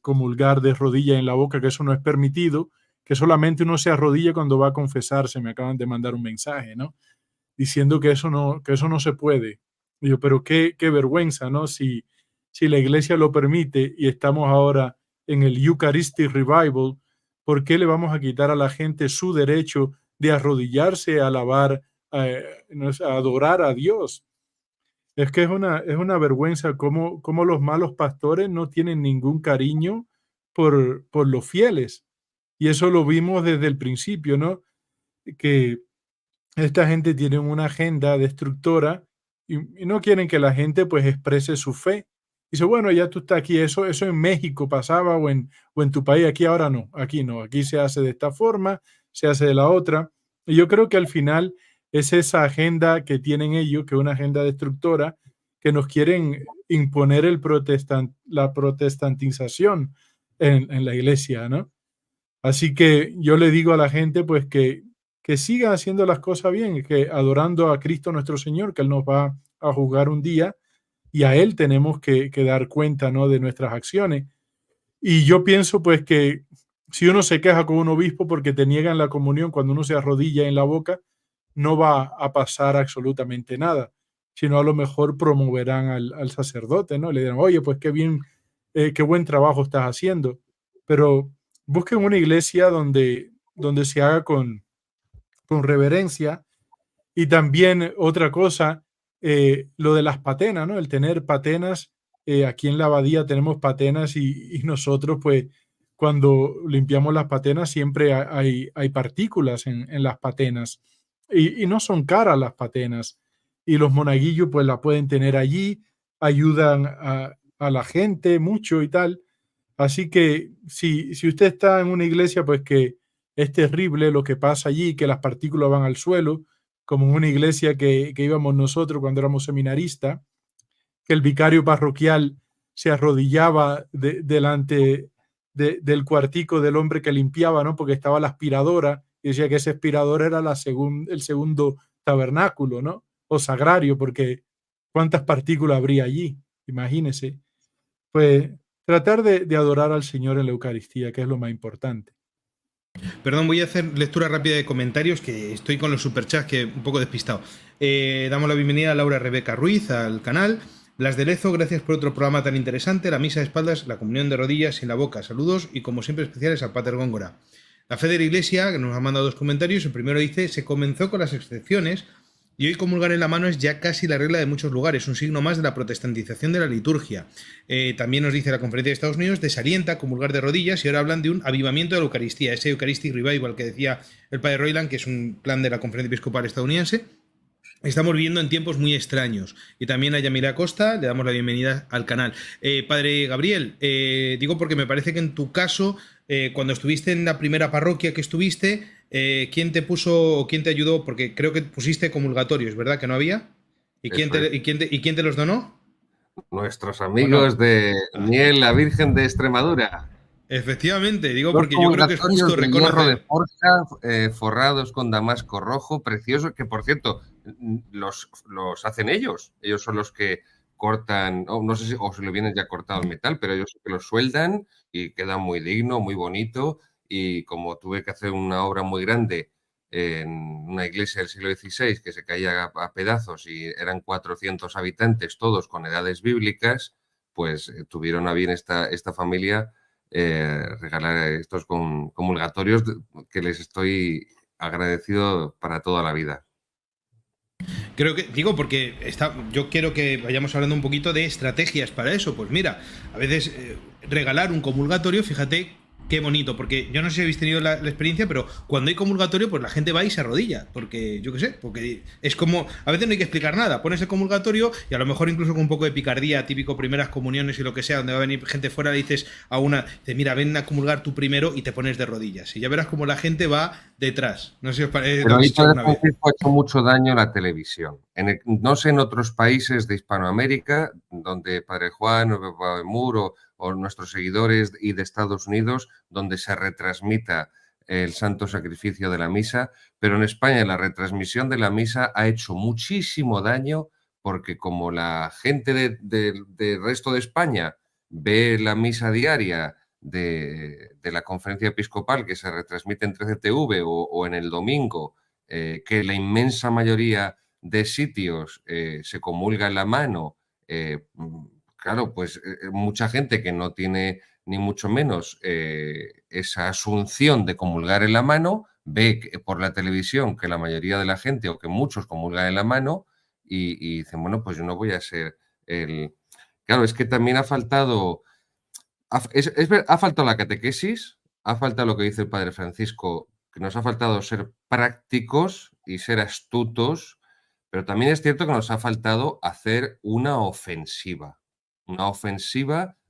comulgar de rodilla en la boca, que eso no es permitido, que solamente uno se arrodilla cuando va a confesarse. Me acaban de mandar un mensaje, ¿no? Diciendo que eso no se puede. Y yo, pero qué vergüenza, ¿no? Si la iglesia lo permite y estamos ahora en el Eucharistic Revival, ¿por qué le vamos a quitar a la gente su derecho de arrodillarse, a alabar, a adorar a Dios? Es que es una vergüenza cómo los malos pastores no tienen ningún cariño por los fieles. Y eso lo vimos desde el principio, ¿no? Que esta gente tiene una agenda destructora y no quieren que la gente pues exprese su fe. Dice, bueno, ya tú estás aquí, eso en México pasaba o en tu país, aquí ahora no, aquí se hace de esta forma, se hace de la otra. Y yo creo que al final es esa agenda que tienen ellos, que es una agenda destructora, que nos quieren imponer la protestantización en la iglesia, ¿no? Así que yo le digo a la gente pues que siga haciendo las cosas bien, que adorando a Cristo nuestro Señor, que Él nos va a juzgar un día y a Él tenemos que dar cuenta, ¿no?, de nuestras acciones. Y yo pienso pues que si uno se queja con un obispo porque te niegan la comunión cuando uno se arrodilla en la boca, no va a pasar absolutamente nada, sino a lo mejor promoverán al sacerdote, ¿no? Le dirán, oye, pues qué bien, qué buen trabajo estás haciendo. Pero busquen una iglesia donde se haga con reverencia. Y también otra cosa, lo de las patenas, ¿no? El tener patenas, aquí en la abadía tenemos patenas y nosotros, pues, cuando limpiamos las patenas siempre hay partículas en las patenas y no son caras las patenas y los monaguillos pues la pueden tener allí, ayudan a la gente mucho y tal. Así que si usted está en una iglesia, pues que es terrible lo que pasa allí, que las partículas van al suelo, como en una iglesia que íbamos nosotros cuando éramos seminaristas, que el vicario parroquial se arrodillaba delante del cuartico del hombre que limpiaba, ¿no? Porque estaba la aspiradora y decía que ese aspirador era el segundo tabernáculo, ¿no? O sagrario, porque ¿cuántas partículas habría allí? Imagínese. Pues tratar de adorar al Señor en la Eucaristía, que es lo más importante. Perdón, voy a hacer lectura rápida de comentarios, que estoy con los superchats, que un poco despistado. Damos la bienvenida a Laura Rebeca Ruiz al canal. Blas de Lezo, gracias por otro programa tan interesante. La misa de espaldas, la comunión de rodillas en la boca. Saludos y como siempre especiales al Pater Góngora. La Fe de la Iglesia, que nos ha mandado dos comentarios. El primero dice, se comenzó con las excepciones y hoy comulgar en la mano es ya casi la regla de muchos lugares, un signo más de la protestantización de la liturgia. También nos dice la Conferencia de Estados Unidos, desalienta comulgar de rodillas y ahora hablan de un avivamiento de la Eucaristía, ese Eucharistic Revival que decía el padre Royland, que es un plan de la Conferencia Episcopal estadounidense. Estamos viviendo en tiempos muy extraños. Y también a Yamira Costa le damos la bienvenida al canal. Padre Gabriel, digo porque me parece que en tu caso, cuando estuviste en la primera parroquia que estuviste, ¿quién te puso o quién te ayudó? Porque creo que pusiste comulgatorios, ¿verdad? ¿Que no había? ¿Y quién te los donó? Nuestros amigos de Miel, la Virgen de Extremadura. Efectivamente, digo porque yo creo que es justo de reconocer. hierro de forja, forrados con damasco rojo, preciosos, que por cierto, los hacen ellos. Ellos son los que cortan, no sé si o se lo vienen ya cortado el metal, pero ellos que lo sueldan y queda muy digno, muy bonito. Y como tuve que hacer una obra muy grande en una iglesia del siglo XVI que se caía a pedazos y eran 400 habitantes, todos con edades bíblicas, pues tuvieron a bien esta familia regalar estos comulgatorios que les estoy agradecido para toda la vida. Creo que, digo, porque yo quiero que vayamos hablando un poquito de estrategias para eso. Pues mira, a veces regalar un comulgatorio, fíjate qué bonito, porque yo no sé si habéis tenido la experiencia, pero cuando hay comulgatorio, pues la gente va y se arrodilla, porque yo qué sé, porque es como, a veces no hay que explicar nada, pones el comulgatorio y a lo mejor incluso con un poco de picardía, típico primeras comuniones y lo que sea, donde va a venir gente fuera, le dices a una, dice, mira, ven a comulgar tú primero y te pones de rodillas, y ya verás como la gente va detrás. No sé si os parece. Pero ahí Padre Francisco ha hecho mucho daño la televisión. No sé en otros países de Hispanoamérica, donde Padre Juan o Padre Muro o nuestros seguidores y de Estados Unidos, donde se retransmita el santo sacrificio de la misa, pero en España la retransmisión de la misa ha hecho muchísimo daño porque como la gente del resto de España ve la misa diaria de la conferencia episcopal que se retransmite en 13TV o en el domingo, que la inmensa mayoría de sitios se comulga en la mano, claro, pues mucha gente que no tiene ni mucho menos esa asunción de comulgar en la mano, ve por la televisión que la mayoría de la gente o que muchos comulgan en la mano y dicen, bueno, pues yo no voy a ser el... Claro, es que también ha faltado... Ha faltado la catequesis, ha faltado lo que dice el Padre Francisco, que nos ha faltado ser prácticos y ser astutos, pero también es cierto que nos ha faltado hacer una ofensiva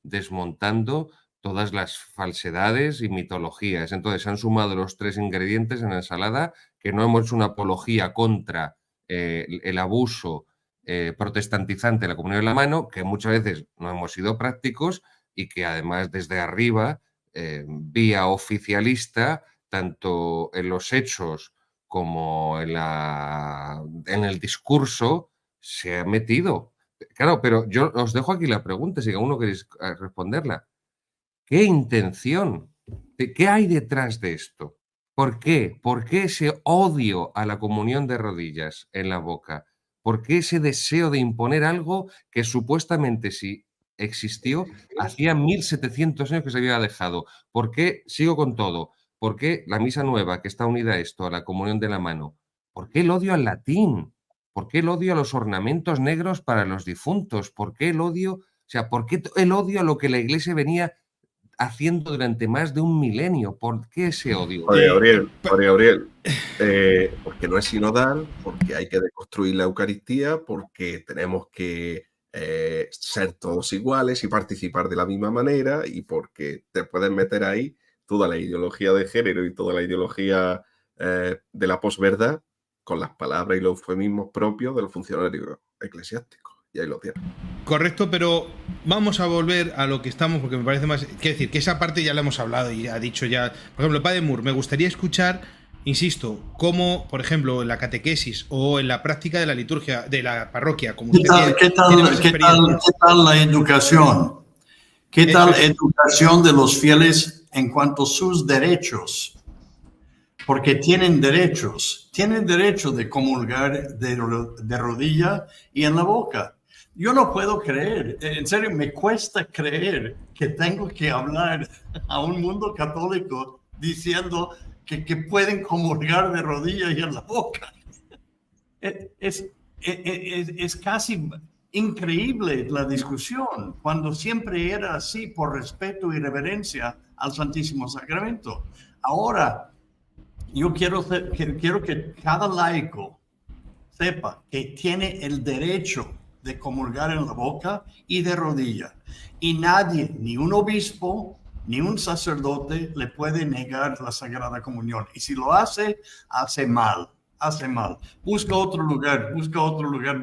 desmontando todas las falsedades y mitologías. Entonces se han sumado los tres ingredientes en la ensalada, que no hemos hecho una apología contra el abuso protestantizante de la comunión en la mano, que muchas veces no hemos sido prácticos y que además desde arriba, vía oficialista, tanto en los hechos como en el discurso, se ha metido. Claro, pero yo os dejo aquí la pregunta, si alguno queréis responderla. ¿Qué intención ¿Qué hay detrás de esto? ¿Por qué? ¿Por qué ese odio a la comunión de rodillas en la boca? ¿Por qué ese deseo de imponer algo que supuestamente sí existió hacía 1700 años que se había dejado? ¿Por qué? Sigo con todo. ¿Por qué la misa nueva que está unida a esto, a la comunión de la mano? ¿Por qué el odio al latín? ¿Por qué el odio a los ornamentos negros para los difuntos? ¿Por qué el odio, o sea, por qué el odio a lo que la Iglesia venía haciendo durante más de un milenio? ¿Por qué ese odio? Gabriel, porque no es sinodal, porque hay que deconstruir la Eucaristía, porque tenemos que ser todos iguales y participar de la misma manera, y porque te puedes meter ahí toda la ideología de género y toda la ideología de la posverdad con las palabras y los eufemismos propios de los funcionarios eclesiásticos. Y ahí lo tienes. Correcto, pero vamos a volver a lo que estamos, porque me parece más... Quiero decir, que esa parte ya la hemos hablado y ha dicho ya... Por ejemplo, Padre Moore, me gustaría escuchar, insisto, cómo, por ejemplo, en la catequesis o en la práctica de la liturgia de la parroquia, como usted ¿Qué tal la educación? ¿Qué tal la educación de los fieles en cuanto a sus derechos? Porque tienen derechos. Tienen derecho de comulgar de rodilla y en la boca. Yo no puedo creer, en serio, me cuesta creer que tengo que hablar a un mundo católico diciendo que pueden comulgar de rodilla y en la boca. Es casi increíble la discusión, cuando siempre era así por respeto y reverencia al Santísimo Sacramento. Ahora, yo quiero que cada laico sepa que tiene el derecho de comulgar en la boca y de rodilla. Y nadie, ni un obispo, ni un sacerdote, le puede negar la Sagrada Comunión. Y si lo hace, hace mal. Busca otro lugar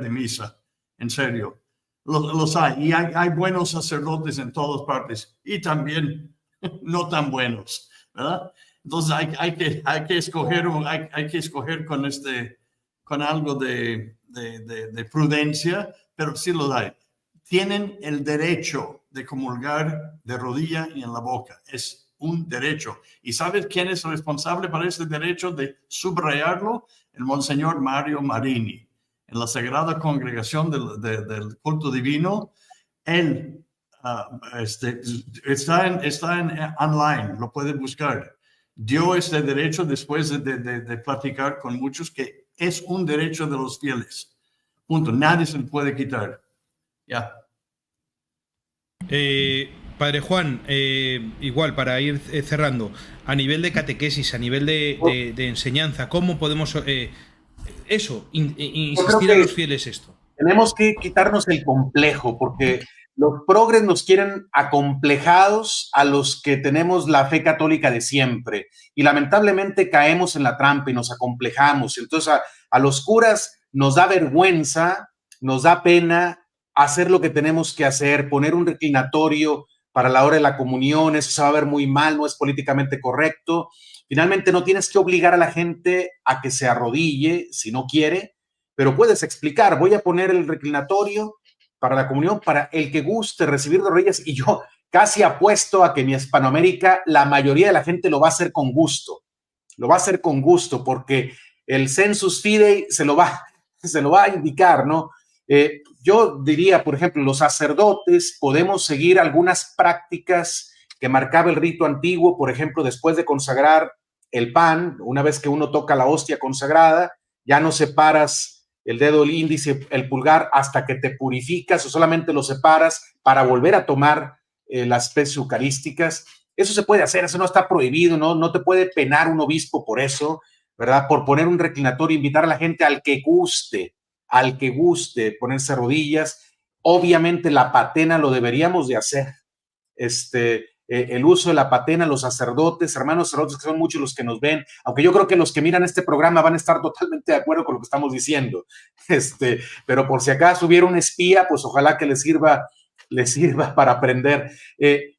de misa. En serio. Los hay. Y hay buenos sacerdotes en todas partes. Y también no tan buenos, ¿verdad? Entonces hay que escoger con algo de prudencia, pero sí lo hay. Tienen el derecho de comulgar de rodilla y en la boca. Es un derecho. ¿Y sabes quién es responsable para ese derecho de subrayarlo? El Monseñor Mario Marini. En la Sagrada Congregación del Culto Divino, él está en online, lo puede buscar. Dio este derecho después de platicar con muchos, que es un derecho de los fieles. Punto. Nadie se lo puede quitar. Ya. Padre Juan, igual para ir cerrando, a nivel de catequesis, a nivel de enseñanza, ¿cómo podemos insistir a los fieles esto? Tenemos que quitarnos el complejo, porque los progres nos quieren acomplejados a los que tenemos la fe católica de siempre, y lamentablemente caemos en la trampa y nos acomplejamos. Entonces a los curas nos da vergüenza, nos da pena hacer lo que tenemos que hacer, poner un reclinatorio para la hora de la comunión. Eso se va a ver muy mal, no es políticamente correcto. Finalmente no tienes que obligar a la gente a que se arrodille si no quiere, pero puedes explicar: voy a poner el reclinatorio para la comunión para el que guste recibir de rodillas, y yo casi apuesto a que en Hispanoamérica la mayoría de la gente lo va a hacer con gusto. Lo va a hacer con gusto, porque el sensus fidei se lo va a indicar, ¿no? Yo diría, por ejemplo, los sacerdotes podemos seguir algunas prácticas que marcaba el rito antiguo. Por ejemplo, después de consagrar el pan, una vez que uno toca la hostia consagrada, ya no separas el dedo, el índice, el pulgar hasta que te purificas, o solamente lo separas para volver a tomar las especies eucarísticas. Eso se puede hacer, eso no está prohibido, no te puede penar un obispo por eso, ¿verdad? Por poner un reclinatorio, invitar a la gente al que guste ponerse rodillas. Obviamente la patena lo deberíamos de hacer. El uso de la patena, los sacerdotes, hermanos sacerdotes, que son muchos los que nos ven, aunque yo creo que los que miran este programa van a estar totalmente de acuerdo con lo que estamos diciendo, pero por si acaso hubiera un espía, pues ojalá que les sirva para aprender.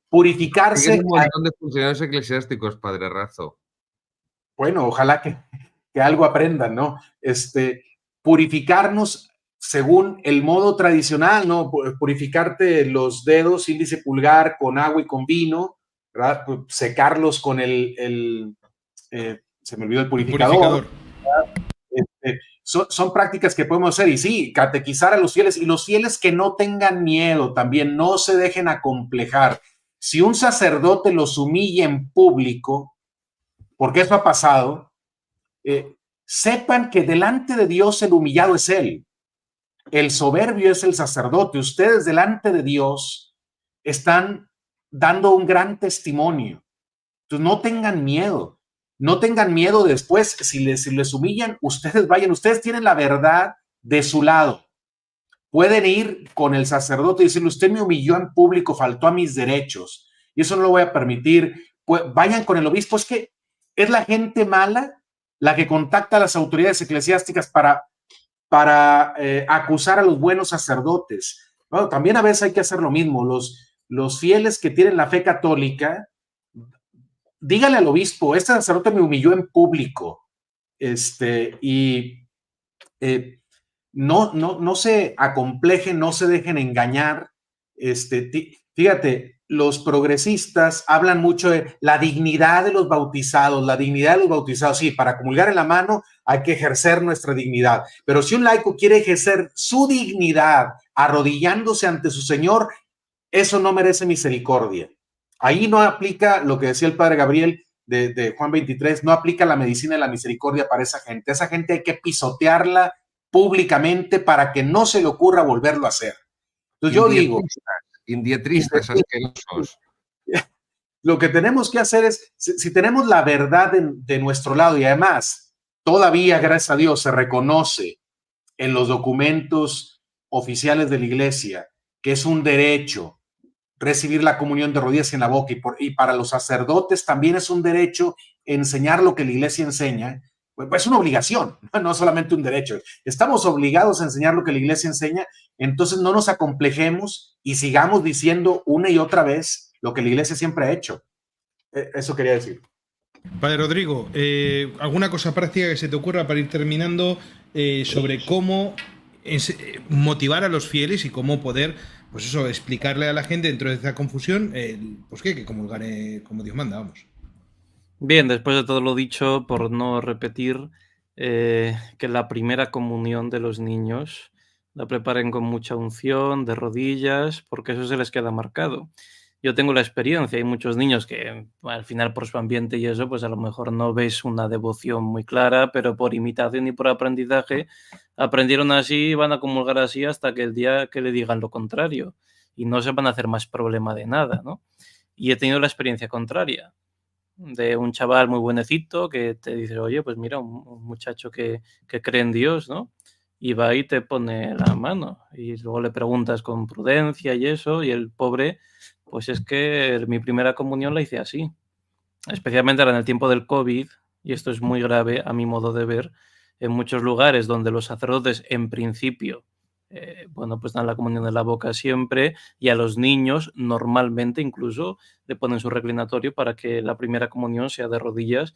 Purificarse. Hay un montón de funcionarios eclesiásticos, Padre Razo. Bueno, ojalá que algo aprendan, ¿no? Purificarnos según el modo tradicional, ¿no? Purificarte los dedos, índice, pulgar, con agua y con vino, ¿verdad? Secarlos con se me olvidó el purificador. Son prácticas que podemos hacer, y sí, catequizar a los fieles, y los fieles que no tengan miedo también, no se dejen acomplejar. Si un sacerdote los humilla en público, porque eso ha pasado, sepan que delante de Dios el humillado es él. El soberbio es el sacerdote. Ustedes delante de Dios están dando un gran testimonio. Entonces no tengan miedo. No tengan miedo después. Si les humillan, ustedes vayan. Ustedes tienen la verdad de su lado. Pueden ir con el sacerdote y decirle, usted me humilló en público, faltó a mis derechos. Y eso no lo voy a permitir. Pues vayan con el obispo. Es que es la gente mala la que contacta a las autoridades eclesiásticas para acusar a los buenos sacerdotes. Bueno, también a veces hay que hacer lo mismo. Los fieles que tienen la fe católica, dígale al obispo, este sacerdote me humilló en público, no se acomplejen, no se dejen engañar. Fíjate, los progresistas hablan mucho de la dignidad de los bautizados, Sí, para comulgar en la mano hay que ejercer nuestra dignidad, pero si un laico quiere ejercer su dignidad arrodillándose ante su Señor, eso no merece misericordia. Ahí no aplica lo que decía el padre Gabriel de Juan 23, no aplica la medicina de la misericordia para esa gente. Esa gente hay que pisotearla públicamente para que no se le ocurra volverlo a hacer. Entonces yo digo... Indietristas asquerosos. Lo que tenemos que hacer es, si tenemos la verdad de nuestro lado, y además todavía, gracias a Dios, se reconoce en los documentos oficiales de la Iglesia que es un derecho recibir la comunión de rodillas en la boca, y para los sacerdotes también es un derecho enseñar lo que la Iglesia enseña. Pues es una obligación, no solamente un derecho. Estamos obligados a enseñar lo que la Iglesia enseña, entonces no nos acomplejemos y sigamos diciendo una y otra vez lo que la Iglesia siempre ha hecho. Eso quería decir. Padre Rodrigo, ¿alguna cosa práctica que se te ocurra para ir terminando sobre cómo motivar a los fieles y cómo poder, pues eso, explicarle a la gente dentro de esa confusión, pues que comulgar como Dios manda, vamos? Bien, después de todo lo dicho, por no repetir, que la primera comunión de los niños la preparen con mucha unción, de rodillas, porque eso se les queda marcado. Yo tengo la experiencia, hay muchos niños que al final por su ambiente y eso, pues a lo mejor no ves una devoción muy clara, pero por imitación y por aprendizaje aprendieron así y van a comulgar así hasta que el día que le digan lo contrario, y no se van a hacer más problema de nada, ¿no? Y he tenido la experiencia contraria, de un chaval muy buenecito que te dice, oye, pues mira, un muchacho que cree en Dios, ¿no? Y va y te pone la mano y luego le preguntas con prudencia y eso, y el pobre, pues es que mi primera comunión la hice así, especialmente ahora en el tiempo del COVID, y esto es muy grave a mi modo de ver, en muchos lugares donde los sacerdotes en principio pues dan la comunión en la boca siempre, y a los niños normalmente incluso le ponen su reclinatorio para que la primera comunión sea de rodillas,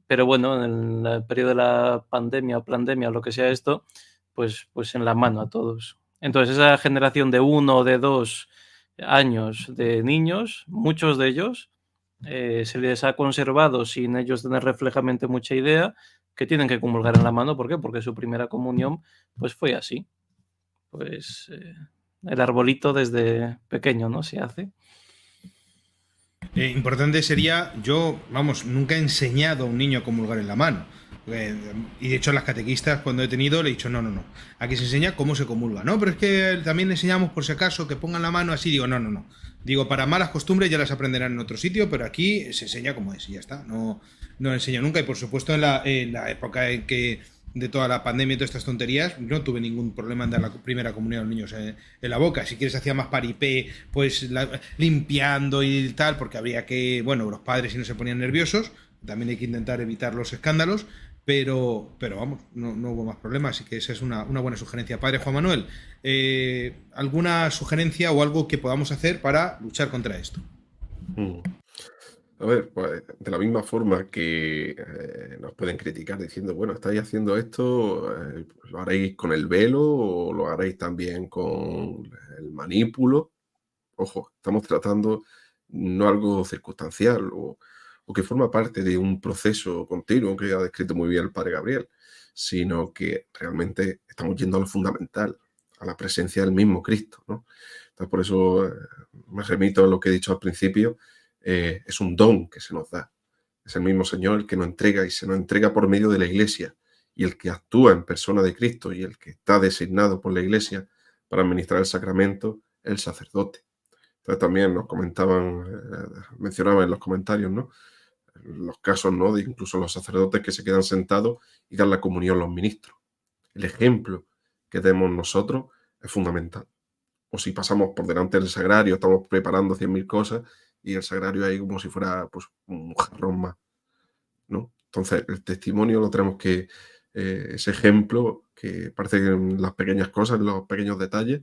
pero bueno, en el periodo de la pandemia o pandemia o lo que sea esto, pues en la mano a todos. Entonces esa generación de 1 o de 2 años de niños, muchos de ellos se les ha conservado sin ellos tener reflejamente mucha idea que tienen que comulgar en la mano. ¿Por qué? Porque su primera comunión pues fue así. Pues el arbolito desde pequeño, ¿no? Se hace. Importante sería, yo, vamos, nunca he enseñado a un niño a comulgar en la mano. Y de hecho las catequistas cuando he tenido le he dicho, no. Aquí se enseña cómo se comulga. No, pero es que también le enseñamos por si acaso que pongan la mano así. Digo, no. Digo, para malas costumbres ya las aprenderán en otro sitio, pero aquí se enseña como es y ya está. No enseño nunca. Y por supuesto en la época en que de toda la pandemia y todas estas tonterías, no tuve ningún problema en dar la primera comunión a los niños en la boca. Si quieres hacía más paripé, pues limpiando y tal, porque habría que, bueno, los padres si no se ponían nerviosos, también hay que intentar evitar los escándalos, pero vamos, no hubo más problemas, así que esa es una buena sugerencia. Padre Juan Manuel, ¿alguna sugerencia o algo que podamos hacer para luchar contra esto? A ver, pues de la misma forma que nos pueden criticar diciendo, bueno, estáis haciendo esto, pues, ¿lo haréis con el velo o lo haréis también con el manípulo? Ojo, estamos tratando no algo circunstancial o que forma parte de un proceso continuo que ha descrito muy bien el padre Gabriel, sino que realmente estamos yendo a lo fundamental, a la presencia del mismo Cristo, ¿no? Entonces, por eso me remito a lo que he dicho al principio, es un don que se nos da. Es el mismo Señor el que nos entrega y se nos entrega por medio de la Iglesia, y el que actúa en persona de Cristo y el que está designado por la Iglesia para administrar el sacramento, el sacerdote. Entonces también nos comentaban, mencionaban en los comentarios, ¿no?, los casos, ¿no?, de incluso los sacerdotes que se quedan sentados y dan la comunión a los ministros. El ejemplo que demos nosotros es fundamental. O si pasamos por delante del sagrario, estamos preparando 100.000 cosas y el sagrario ahí como si fuera, pues, un jarrón más, ¿no? Entonces el testimonio lo tenemos que, ese ejemplo que parece que en las pequeñas cosas, en los pequeños detalles,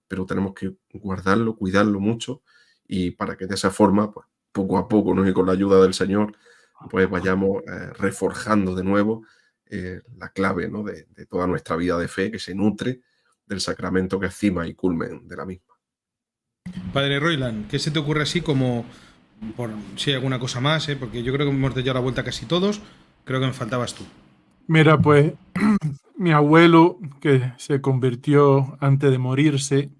pero tenemos que guardarlo, cuidarlo mucho, y para que de esa forma, pues, poco a poco, ¿no?, y con la ayuda del Señor, pues vayamos reforjando de nuevo la clave, ¿no?, de toda nuestra vida de fe, que se nutre del sacramento que es cima y culmen de la misma. Padre Royland, ¿qué se te ocurre así como, por si hay alguna cosa más, porque yo creo que hemos dado la vuelta casi todos, creo que me faltabas tú? Mira, pues mi abuelo, que se convirtió antes de morirse,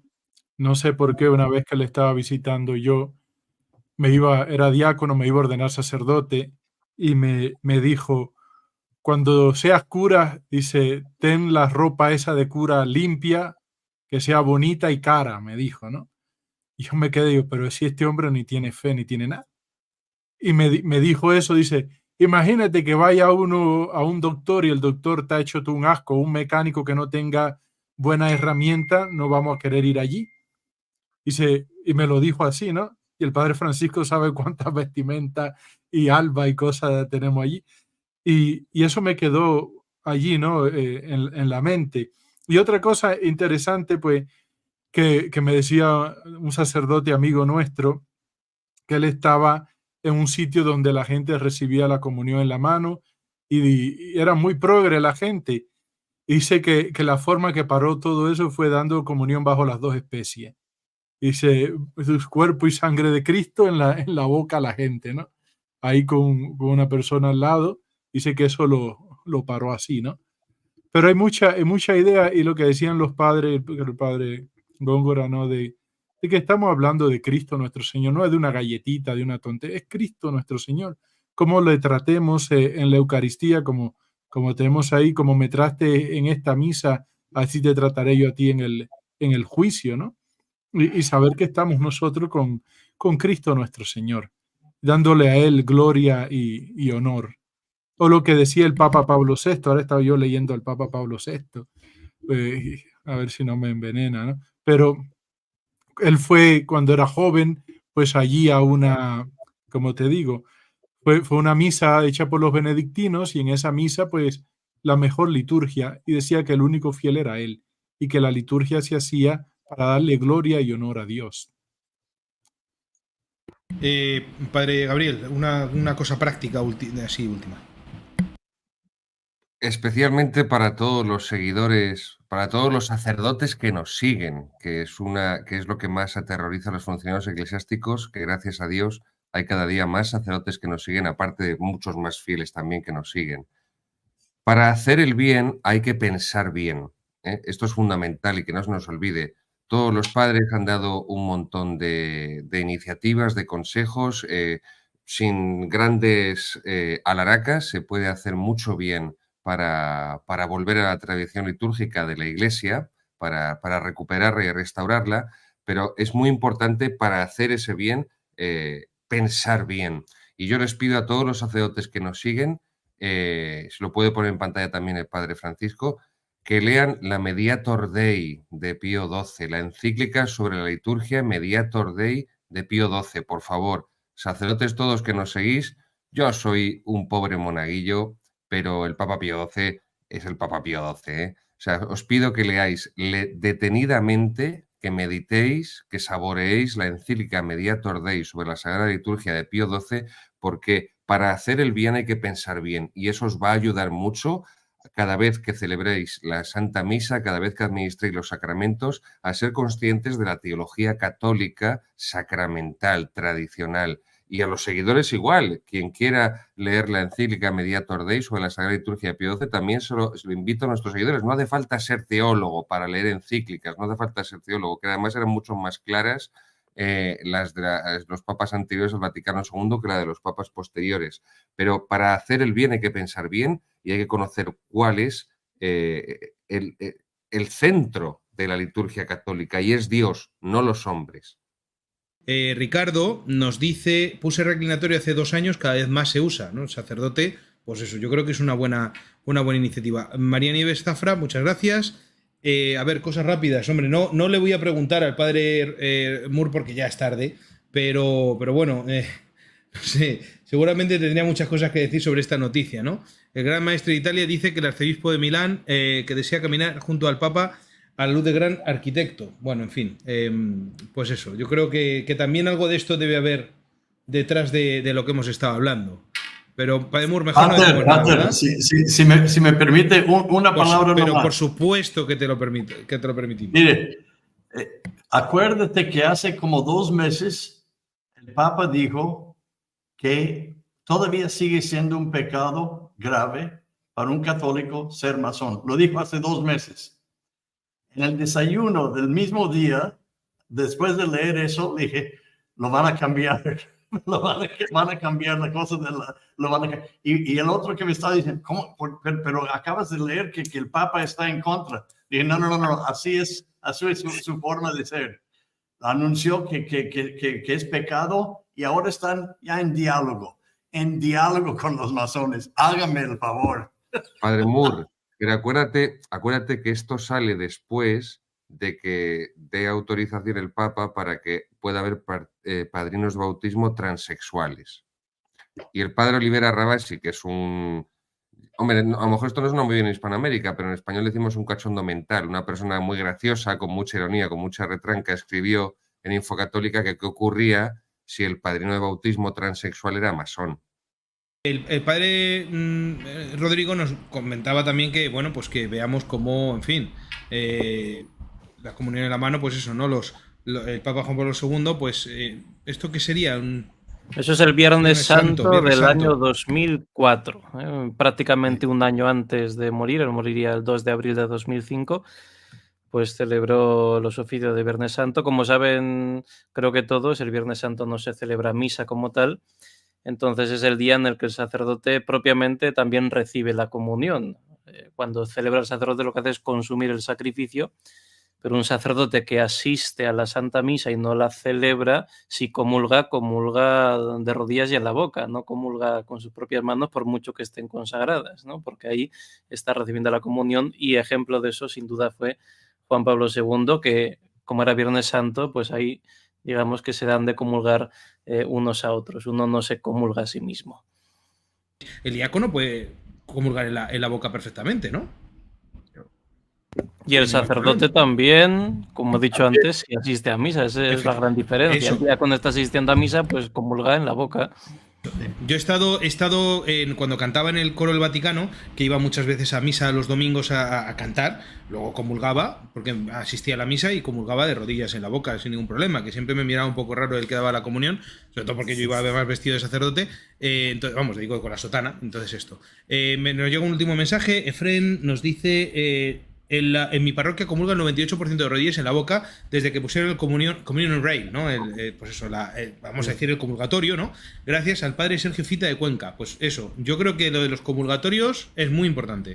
no sé por qué, una vez que le estaba visitando yo, era diácono, me iba a ordenar sacerdote, y me dijo: cuando seas cura, dice, ten la ropa esa de cura limpia, que sea bonita y cara, me dijo, ¿no? Y yo me quedé, digo, pero si este hombre ni tiene fe, ni tiene nada. Y me dijo eso, dice, imagínate que vaya uno a un doctor y el doctor te ha hecho tú un asco, un mecánico que no tenga buena herramienta, no vamos a querer ir allí. Dice, y me lo dijo así, ¿no? Y el padre Francisco sabe cuántas vestimentas y alba y cosas tenemos allí. Y eso me quedó allí, ¿no?, en la mente. Y otra cosa interesante, pues, que me decía un sacerdote amigo nuestro, que él estaba en un sitio donde la gente recibía la comunión en la mano y era muy progre la gente. Dice que la forma que paró todo eso fue dando comunión bajo las dos especies. Dice, pues, cuerpo y sangre de Cristo en la boca a la gente, ¿no? Ahí con una persona al lado. Dice que eso lo paró así, ¿no? Pero hay mucha idea, y lo que decían los padres, el padre Góngora, ¿no?, de que estamos hablando de Cristo nuestro Señor, no es de una galletita, de una tontería, es Cristo nuestro Señor. Cómo le tratemos en la Eucaristía, como tenemos ahí, como me traste en esta misa, así te trataré yo a ti en el juicio, ¿no? Y saber que estamos nosotros con Cristo nuestro Señor, dándole a Él gloria y honor. O lo que decía el Papa Pablo VI, ahora estaba yo leyendo al Papa Pablo VI, a ver si no me envenena, ¿no? Pero él fue, cuando era joven, pues allí a una, como te digo, fue una misa hecha por los benedictinos, y en esa misa, pues, la mejor liturgia, y decía que el único fiel era él, y que la liturgia se hacía para darle gloria y honor a Dios. Padre Gabriel, una cosa práctica así última. Especialmente para todos los seguidores, para todos los sacerdotes que nos siguen, que es lo que más aterroriza a los funcionarios eclesiásticos, que gracias a Dios hay cada día más sacerdotes que nos siguen, aparte de muchos más fieles también que nos siguen. Para hacer el bien hay que pensar bien, ¿eh? Esto es fundamental y que no se nos olvide. Todos los padres han dado un montón de iniciativas, de consejos, sin grandes alaracas, se puede hacer mucho bien para volver a la tradición litúrgica de la Iglesia, para recuperarla y restaurarla, pero es muy importante para hacer ese bien pensar bien. Y yo les pido a todos los sacerdotes que nos siguen, se lo puede poner en pantalla también el padre Francisco, que lean la Mediator Dei de Pío XII, la encíclica sobre la liturgia Mediator Dei de Pío XII. Por favor, sacerdotes todos que nos seguís, yo soy un pobre monaguillo, pero el Papa Pío XII es el Papa Pío XII, ¿eh? O sea, os pido que leáis detenidamente, que meditéis, que saboreéis la encíclica Mediator Dei sobre la Sagrada Liturgia de Pío XII, porque para hacer el bien hay que pensar bien, y eso os va a ayudar mucho cada vez que celebréis la Santa Misa, cada vez que administréis los sacramentos, a ser conscientes de la teología católica sacramental, tradicional. Y a los seguidores igual. Quien quiera leer la encíclica Mediator Deus o la Sagrada Liturgia de Pío XII, también se lo invito a nuestros seguidores. No hace falta ser teólogo para leer encíclicas, no hace falta ser teólogo, que además eran mucho más claras las de los papas anteriores al Vaticano II que la de los papas posteriores. Pero para hacer el bien hay que pensar bien y hay que conocer cuál es el centro de la liturgia católica, y es Dios, no los hombres. Ricardo nos dice, puse reclinatorio hace 2 años, cada vez más se usa, ¿no? El sacerdote, pues eso, yo creo que es una buena iniciativa. María Nieves Zafra, muchas gracias. A ver, cosas rápidas, hombre, no le voy a preguntar al padre Moore porque ya es tarde, pero bueno, no sé, seguramente tendría muchas cosas que decir sobre esta noticia, ¿no? El gran maestro de Italia dice que el arzobispo de Milán, que desea caminar junto al Papa a la luz de gran arquitecto. Bueno, en fin, pues eso, yo creo que también algo de esto debe haber detrás de lo que hemos estado hablando. Pero, Padre Moore, mejor no decimos nada, ¿verdad? Si me permite una palabra pero nomás. Por supuesto que te lo permitimos. Mire, acuérdate que hace como 2 meses el Papa dijo que todavía sigue siendo un pecado grave para un católico ser masón. Lo dijo hace 2 meses. En el desayuno del mismo día, después de leer eso, dije, lo van a cambiar. Van a cambiar la cosa y el otro que me estaba diciendo, ¿cómo? Pero acabas de leer que el Papa está en contra. Dije, no, así es su forma de ser. Anunció que es pecado y ahora están ya en diálogo con los masones. Hágame el favor. Padre Moore, pero acuérdate que esto sale después de que dé autorización el Papa para que pueda haber padrinos de bautismo transexuales. Y el padre Olivera Rabasi, que es un... Hombre, a lo mejor esto no suena muy bien en Hispanoamérica, pero en español decimos un cachondo mental, una persona muy graciosa, con mucha ironía, con mucha retranca, escribió en Infocatólica que qué ocurría si el padrino de bautismo transexual era masón. El padre Rodrigo nos comentaba también que, bueno, pues que veamos cómo, en fin, la comunión en la mano, pues eso, ¿no? El Papa Juan Pablo II, pues, ¿esto qué sería? Eso es el Viernes Santo del Santo. año 2004, prácticamente un año antes de morir. Él moriría el 2 de abril de 2005. Pues celebró los oficios de Viernes Santo. Como saben, creo que todos, el Viernes Santo no se celebra misa como tal. Entonces es el día en el que el sacerdote propiamente también recibe la comunión. Cuando celebra el sacerdote lo que hace es consumir el sacrificio, pero un sacerdote que asiste a la Santa Misa y no la celebra, si comulga de rodillas y en la boca, no comulga con sus propias manos por mucho que estén consagradas, ¿no? Porque ahí está recibiendo la comunión, y ejemplo de eso sin duda fue Juan Pablo II, que como era Viernes Santo, pues ahí digamos que se dan de comulgar unos a otros. Uno no se comulga a sí mismo. El diácono puede comulgar en la boca perfectamente, ¿no? Y el sacerdote también, como he dicho antes, si asiste a misa. Esa es la gran diferencia. El diácono está asistiendo a misa, pues comulga en la boca. Yo he estado cuando cantaba en el coro del Vaticano, que iba muchas veces a misa los domingos a cantar, luego comulgaba, porque asistía a la misa y comulgaba de rodillas en la boca, sin ningún problema, que siempre me miraba un poco raro el que daba la comunión, sobre todo porque yo iba además vestido de sacerdote, entonces, vamos, digo con la sotana, entonces esto. Nos llega un último mensaje, Efren nos dice... En mi parroquia comulga el 98% de rodillas en la boca desde que pusieron el Communion Rail, ¿no? Pues eso, vamos a decir el comulgatorio, ¿no? Gracias al padre Sergio Fita de Cuenca. Pues eso, yo creo que lo de los comulgatorios es muy importante.